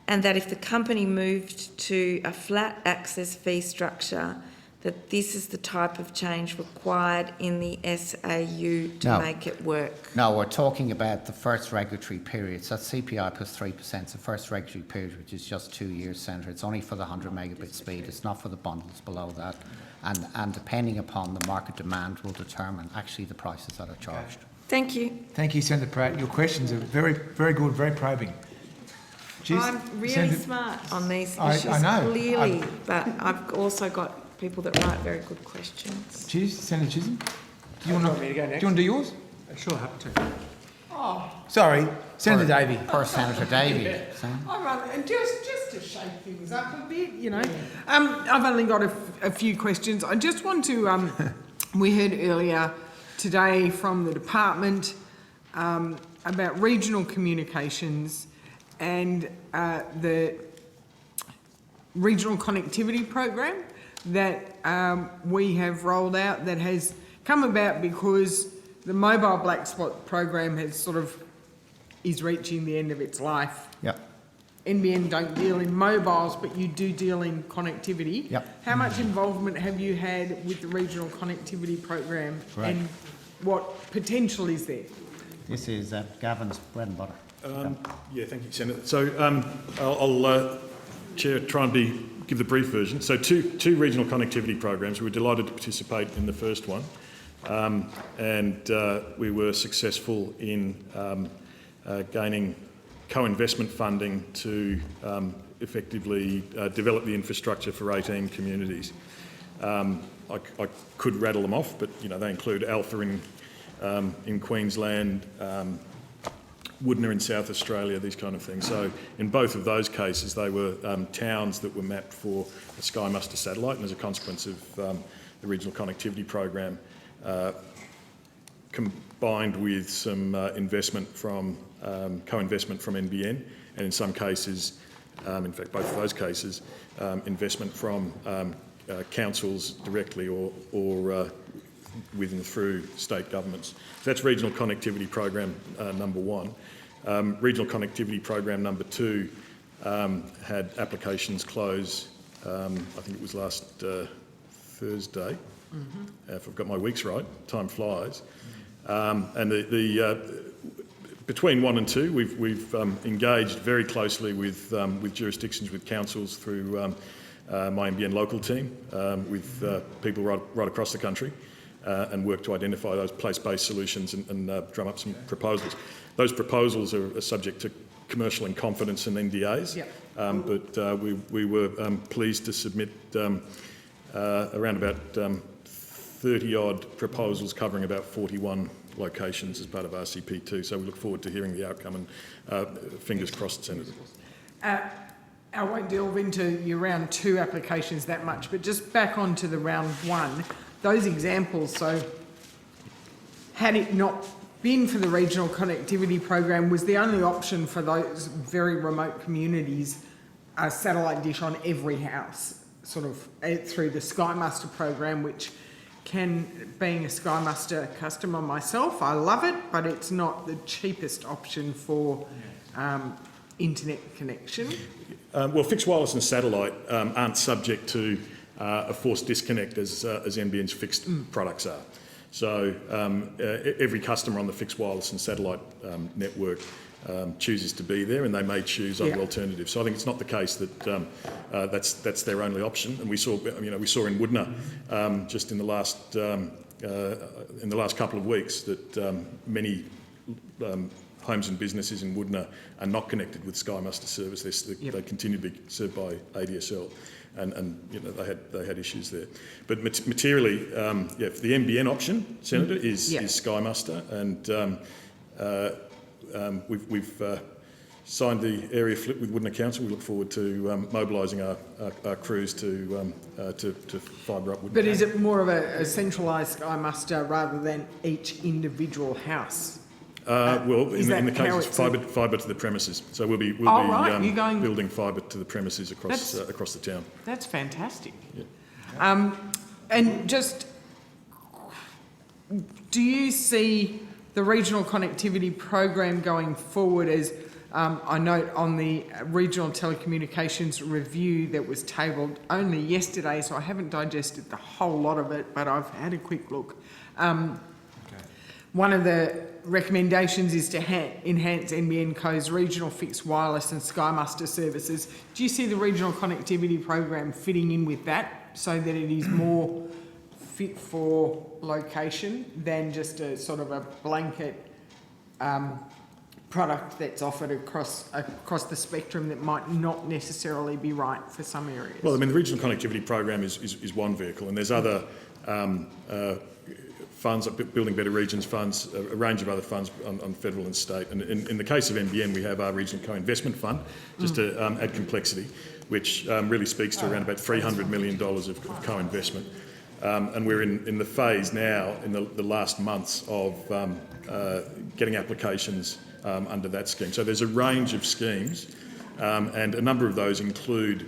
and that if the company moved to a flat access fee structure, that this is the type of change required in the SAU to make it work? No, we're talking about the first regulatory period. So that's CPI plus 3%. It's the first regulatory period, which is just 2 years, Senator. It's only for the 100 megabit speed. It's not for the bundles below that. And depending upon the market demand will determine actually the prices that are charged. Thank you. Thank you, Senator Pratt. Your questions are very, very good, very probing. Jeez, I'm really Senator, smart on these I issues, know. clearly, but I've also got people that write very good questions. Cheers, Senator Chisholm. Do you want to do yours? Sure, happy to. Sorry, Senator Davey. Poor Senator Davey. All right, and just to shake things up a bit, I've only got a few questions. I just want to, we heard earlier today from the department about regional communications and the regional connectivity program that we have rolled out, that has come about because the mobile black spot program is reaching the end of its life. Yep. NBN don't deal in mobiles, but you do deal in connectivity. Yep. How much involvement have you had with the regional connectivity program, Right. and what potential is there? This is Gavin's bread and butter. Yeah, thank you, Senator. So I'll Chair, try and give the brief version. So two regional connectivity programs. We were delighted to participate in the first one, and we were successful in gaining co-investment funding to effectively develop the infrastructure for 18 communities. I could rattle them off, but they include Alpha in Queensland, Woodner in South Australia, these kind of things. So in both of those cases, they were towns that were mapped for a Sky Muster satellite, and as a consequence of the regional connectivity program, combined with some investment from co-investment from NBN, and in some cases, in fact both of those cases, investment from councils directly or with and through state governments. So that's regional connectivity program number one. Regional connectivity program number two had applications close, I think it was last Thursday, if I've got my weeks right, time flies. And between 1 and 2, we've engaged very closely with jurisdictions, with councils through my NBN local team, with people right across the country, and work to identify those place-based solutions and drum up some proposals. Those proposals are subject to commercial in confidence and NDAs, but we were pleased to submit around about 30-odd proposals covering about 41 locations as part of RCP2. So we look forward to hearing the outcome and fingers crossed, Senator. I won't delve into your round 2 applications that much, but just back onto the round 1, those examples. So had it not been for the regional connectivity program, was the only option for those very remote communities a satellite dish on every house, sort of through the Sky Muster program, which being a Sky Muster customer myself, I love it, but it's not the cheapest option for internet connection. Well, fixed wireless and satellite aren't subject to a forced disconnect as NBN's fixed products are. So every customer on the fixed wireless and satellite network chooses to be there, and they may choose other alternatives. So I think it's not the case that that's their only option. And we saw in Woodner just in the last couple of weeks that many homes and businesses in Woodner are not connected with Sky Muster service. They continue to be served by ADSL, and they had issues there. But materially, the NBN option, Senator, is Sky Muster, and we've signed the area flip with Woodner Council. We look forward to mobilising our crews to fibre up Woodner. But is it more of a centralised Sky Muster rather than each individual house? Well, in the case of fibre to the premises, so we'll be building fibre to the premises across the town. That's fantastic. Yeah. And just, do you see the regional connectivity program going forward as I note on the regional telecommunications review that was tabled only yesterday, so I haven't digested the whole lot of it, but I've had a quick look. One of the recommendations is to enhance NBN Co's regional fixed wireless and Sky Muster services. Do you see the regional connectivity program fitting in with that so that it is more fit for location than just a sort of a blanket product that's offered across the spectrum that might not necessarily be right for some areas? Well, I mean, the regional connectivity program is one vehicle, and there's other funds, like Building Better Regions funds, a range of other funds on federal and state. And in the case of NBN, we have our Regional Co-Investment Fund, just to add complexity, which really speaks to around about $300 million of co-investment. And we're in the phase now, in the last months, of getting applications under that scheme. So there's a range of schemes, and a number of those include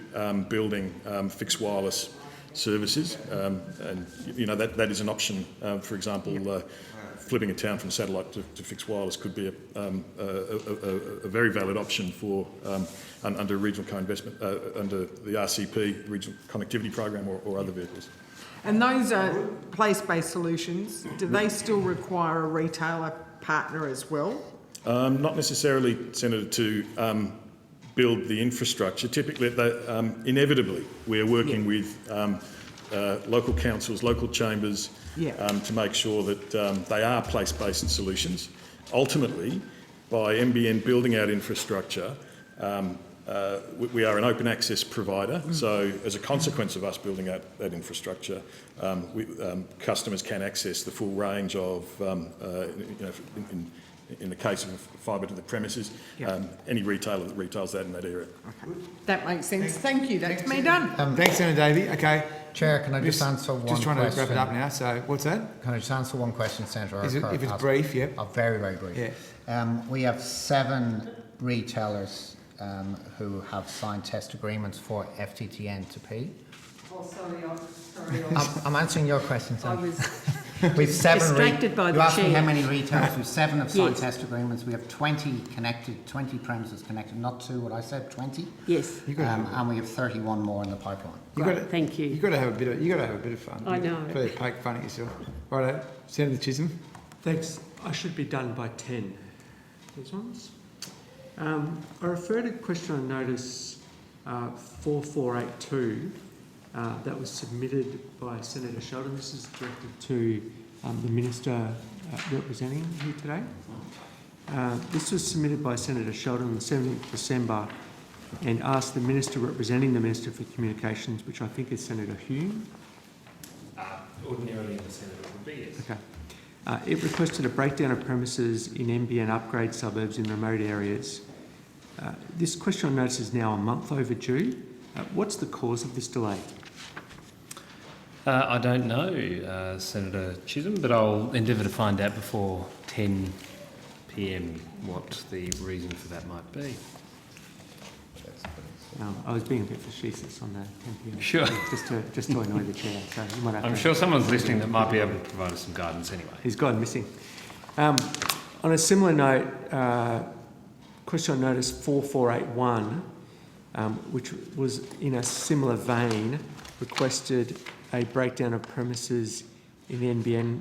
building fixed wireless services, and that is an option. For example, flipping a town from satellite to fixed wireless could be a very valid option for under regional co-investment, under the RCP, Regional Connectivity Program, or other vehicles. And those place-based solutions, do they still require a retailer partner as well? Not necessarily, Senator, to build the infrastructure. Typically, inevitably, we're working with local councils, local chambers, to make sure that they are place-based solutions. Ultimately, by NBN building out infrastructure, we are an open access provider, so as a consequence of us building out that infrastructure, customers can access the full range of, in the case of fibre to the premises, any retailer that retails that in that area. Okay. That makes sense. Thank you. That's me done. Thanks, Senator Davey. Okay. Chair, can I just answer one question? Just trying to wrap it up now. So, what's that? Can I just answer one question, Senator? If it's brief, yep. Oh, very, very brief. Yeah. We have 7 retailers who have signed test agreements for FTTN to P. Oh, sorry. I'm answering your question, I Senator. was We've 7 distracted by the You asked me chair. how many retailers. We've 7 have signed Yes. test agreements. We have 20 connected, 20 premises connected, not 2, what I said, 20. Yes. And we have 31 more in the pipeline. Thank you. You've got to have a bit of fun. I know. You've got to poke fun at yourself. Righto, Senator Chisholm. Thanks. I should be done by 10. These ones. I refer to question on notice 4482 that was submitted by Senator Sheldon. This is directed to the Minister representing here today. This was submitted by Senator Sheldon on the 17th of December and asked the Minister representing the Minister for Communications, which I think is Senator Hume. Ordinarily the Senator would be, yes. Okay. It requested a breakdown of premises in NBN upgrade suburbs in remote areas. This question on notice is now a month overdue. What's the cause of this delay? I don't know, Senator Chisholm, but I'll endeavour to find out before 10 p.m. what the reason for that might be. I was being a bit facetious on the 10 p.m. Sure. Just to annoy the chair. So you might have I'm sure someone's listening that might be able to provide us some guidance anyway. He's gone missing. On a similar note, question on notice 4481, which was in a similar vein, requested a breakdown of premises in NBN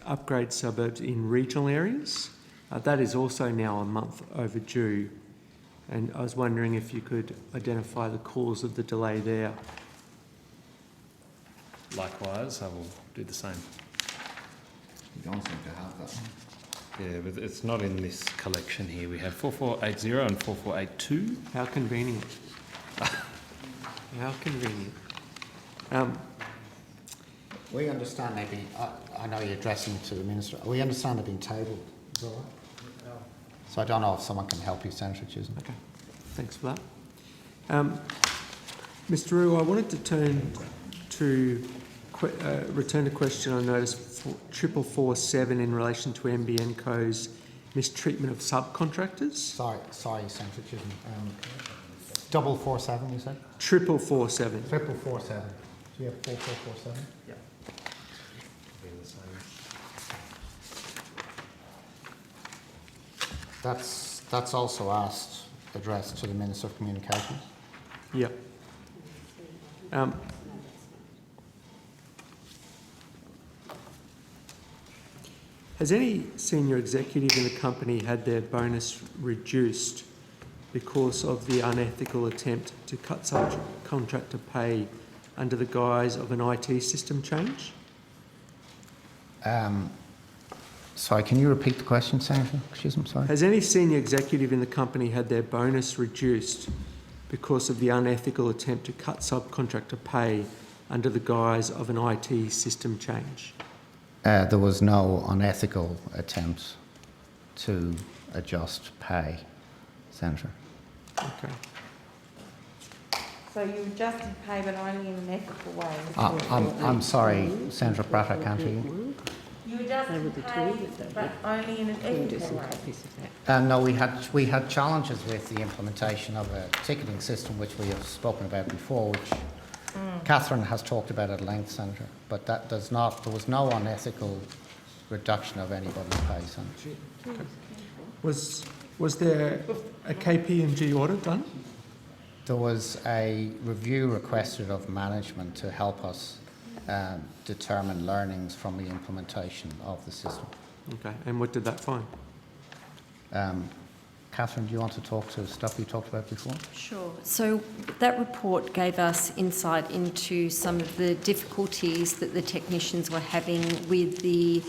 upgrade suburbs in regional areas. That is also now a month overdue. And I was wondering if you could identify the cause of the delay there. Likewise, I will do the same. You don't seem to have that. Yeah, but it's not in this collection here. We have 4480 and 4482. How convenient. How convenient. We understand they've been, I know you're addressing to the Minister, we understand they've been tabled. Is that right? So I don't know if someone can help you, Senator Chisholm. Okay, thanks for that. Mr. Rue, I wanted to turn to return to question on notice 4447 in relation to NBN Co's mistreatment of subcontractors. Sorry, Senator Chisholm. 447, you said? 4447. 447. Do you have 4447? Yeah. That's also addressed to the Minister of Communications. Yep. Has any senior executive in the company had their bonus reduced because of the unethical attempt to cut subcontractor pay under the guise of an IT system change? Sorry, can you repeat the question, Senator Chisholm? Sorry. Has any senior executive in the company had their bonus reduced because of the unethical attempt to cut subcontractor pay under the guise of an IT system change? There was no unethical attempt to adjust pay, Senator. Okay. So you adjusted pay, but only in an ethical way. I'm sorry, Senator Pratt, I can't hear you. You adjusted pay, but only in an ethical way. No, we had challenges with the implementation of a ticketing system, which we have spoken about before, which Catherine has talked about at length, Senator. But there was no unethical reduction of anybody's pay, Senator. Okay. Was there a KPMG audit done? There was a review requested of management to help us determine learnings from the implementation of the system. Okay, and what did that find? Catherine, do you want to talk to stuff we talked about before? Sure. So that report gave us insight into some of the difficulties that the technicians were having with the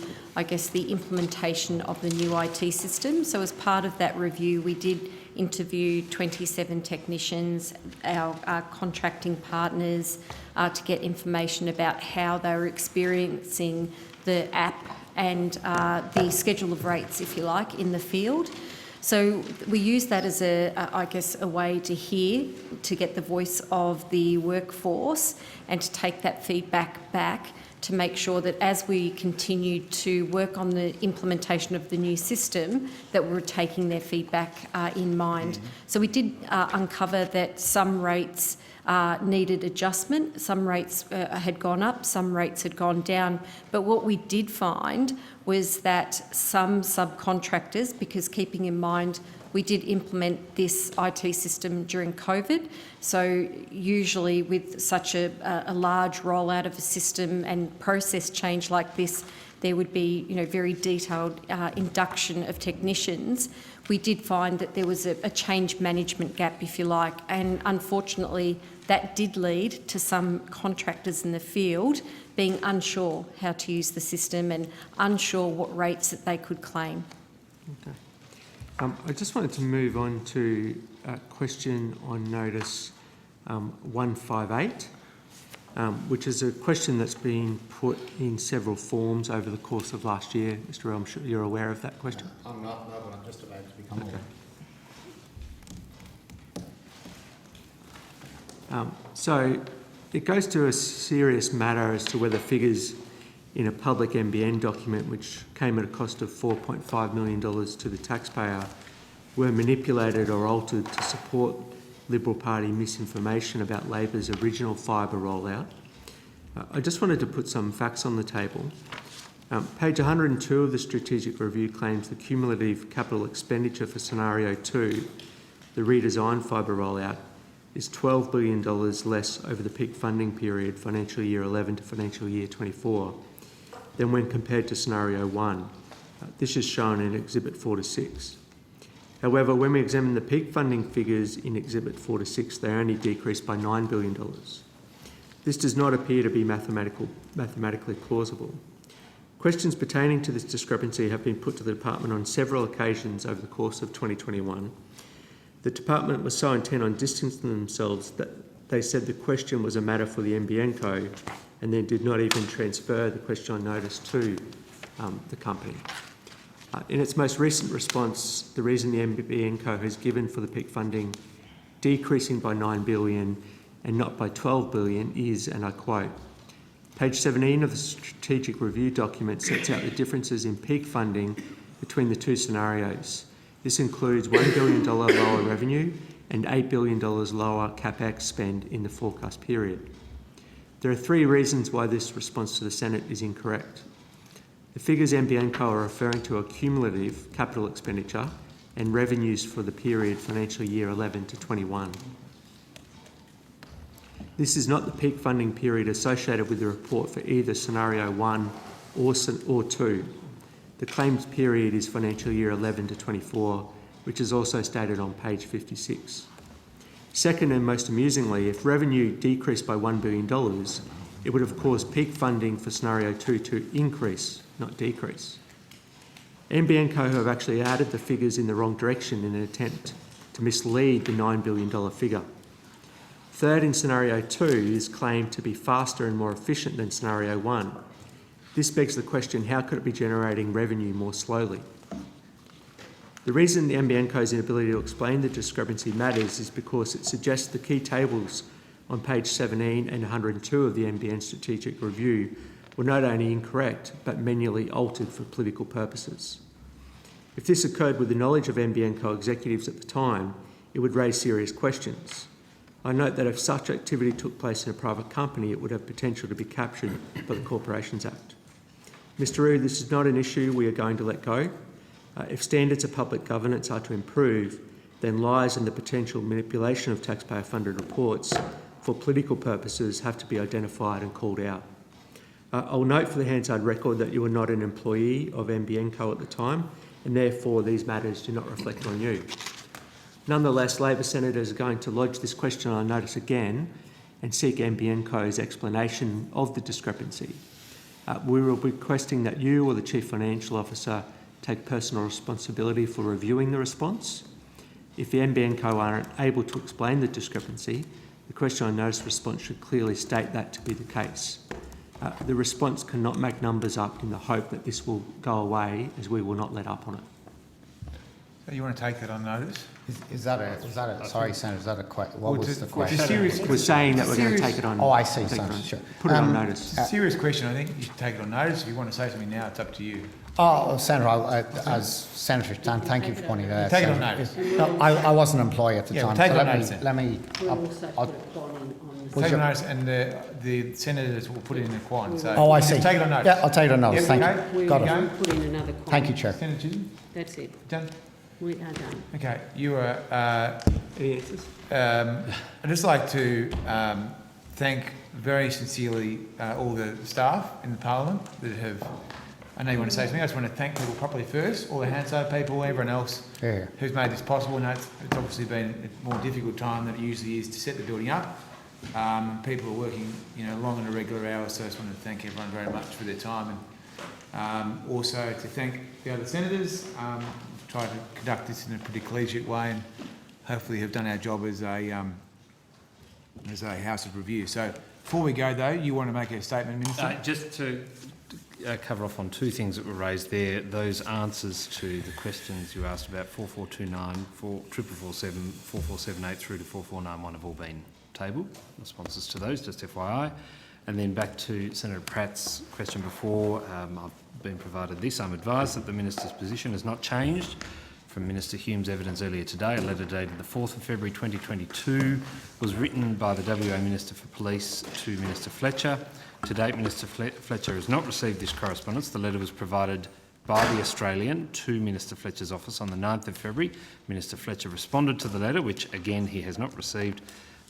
implementation of the new IT system. So as part of that review, we did interview 27 technicians, our contracting partners, to get information about how they were experiencing the app and the schedule of rates, if you like, in the field. So we use that as a way to hear, to get the voice of the workforce and to take that feedback back to make sure that as we continue to work on the implementation of the new system, that we're taking their feedback in mind. So we did uncover that some rates needed adjustment, some rates had gone up, some rates had gone down. But what we did find was that some subcontractors, because keeping in mind we did implement this IT system during COVID, so usually with such a large rollout of a system and process change like this, there would be, very detailed induction of technicians. We did find that there was a change management gap, if you like, and unfortunately that did lead to some contractors in the field being unsure how to use the system and unsure what rates that they could claim. Okay. I just wanted to move on to a question on notice 158, which is a question that's been put in several forms over the course of last year. Mr. Earl, I'm sure you're aware of that question. I'm not, no, but I'm just about to become aware. So it goes to a serious matter as to whether figures in a public NBN document, which came at a cost of $4.5 million to the taxpayer, were manipulated or altered to support Liberal Party misinformation about Labor's original fibre rollout. I just wanted to put some facts on the table. Page 102 of the Strategic Review claims the cumulative capital expenditure for Scenario 2, the redesigned fibre rollout, is $12 billion less over the peak funding period, financial year 11 to financial year 24, than when compared to Scenario 1. This is shown in Exhibit 4 to 6. However, when we examine the peak funding figures in Exhibit 4 to 6, they only decreased by $9 billion. This does not appear to be mathematically plausible. Questions pertaining to this discrepancy have been put to the Department on several occasions over the course of 2021. The Department was so intent on distancing themselves that they said the question was a matter for the NBN Co, and then did not even transfer the question on notice to the company. In its most recent response, the reason the NBN Co has given for the peak funding decreasing by $9 billion and not by $12 billion is, and I quote, page 17 of the Strategic Review document sets out the differences in peak funding between the two scenarios. This includes $1 billion lower revenue and $8 billion lower CapEx spend in the forecast period. There are three reasons why this response to the Senate is incorrect. The figures NBN Co are referring to are cumulative capital expenditure and revenues for the period financial year 11 to 21. This is not the peak funding period associated with the report for either Scenario 1 or 2. The claims period is financial year 11 to 24, which is also stated on page 56. Second, and most amusingly, if revenue decreased by $1 billion, it would have caused peak funding for Scenario 2 to increase, not decrease. NBN Co have actually added the figures in the wrong direction in an attempt to mislead the $9 billion figure. Third, in Scenario 2 is claimed to be faster and more efficient than Scenario 1. This begs the question, how could it be generating revenue more slowly? The reason the NBN Co's inability to explain the discrepancy matters is because it suggests the key tables on page 17 and 102 of the NBN Strategic Review were not only incorrect, but manually altered for political purposes. If this occurred with the knowledge of NBN Co executives at the time, it would raise serious questions. I note that if such activity took place in a private company, it would have potential to be captured by the Corporations Act. Mr. Rue, this is not an issue we are going to let go. If standards of public governance are to improve, then lies and the potential manipulation of taxpayer-funded reports for political purposes have to be identified and called out. I'll note for the Hansard record that you were not an employee of NBN Co at the time, and therefore these matters do not reflect on you. Nonetheless, Labor senators are going to lodge this question on notice again and seek NBN Co's explanation of the discrepancy. We will be requesting that you or the Chief Financial Officer take personal responsibility for reviewing the response. If the NBN Co aren't able to explain the discrepancy, the question on notice response should clearly state that to be the case. The response cannot make numbers up in the hope that this will go away, as we will not let up on it. So you want to take that on notice? Is that a, sorry, Senator, is that a question? What was the question? We're saying that we're going to take it on. Oh, I see, Senator, sure. Put it on notice. It's a serious question. I think you should take it on notice. If you want to say something now, it's up to you. Oh, Senator, as Senator Stan, thank you for pointing that out. Take it on notice. No, I wasn't an employee at the time. Take so it on notice then. Let me. We'll also put a quote on the... Take it on notice, and the senators will put it in the quorum. So Oh, I see. just take it on notice. Yeah, I'll take it on notice. Yeah, Thank okay. you. We Got will it. put in another quote. Thank you, Chair. Senator Chisholm, That's it. done? We are done. Okay, you are... Any answers? I'd just like to thank very sincerely all the staff in the Parliament that I know you want to say something. I just want to thank people properly first, all the Hansard people, everyone else Yeah. who's made this possible. I know it's obviously been a more difficult time than it usually is to set the building up. People are working, long and irregular hours, so I just want to thank everyone very much for their time, and also to thank the other senators. Tried to conduct this in a pretty collegiate way, and hopefully have done our job as a House of Review. So before we go, though, you want to make a statement, Minister? Just to cover off on two things that were raised there, those answers to the questions you asked about 4429, 4447, 4478 through to 4491 have all been tabled. Responses to those, just FYI. And then back to Senator Pratt's question before, I've been provided this. I'm advised that the Minister's position has not changed from Minister Hume's evidence earlier today. A letter dated the 4th of February 2022 was written by the WA Minister for Police to Minister Fletcher. To date, Minister Fletcher has not received this correspondence. The letter was provided by the Australian to Minister Fletcher's office on the 9th of February. Minister Fletcher responded to the letter, which again he has not received,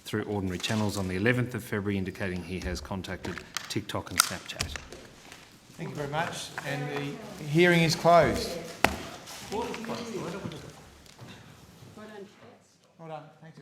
through ordinary channels on the 11th of February, indicating he has contacted TikTok and Snapchat. Thank you very much. And the hearing is closed. Well done. Thanks.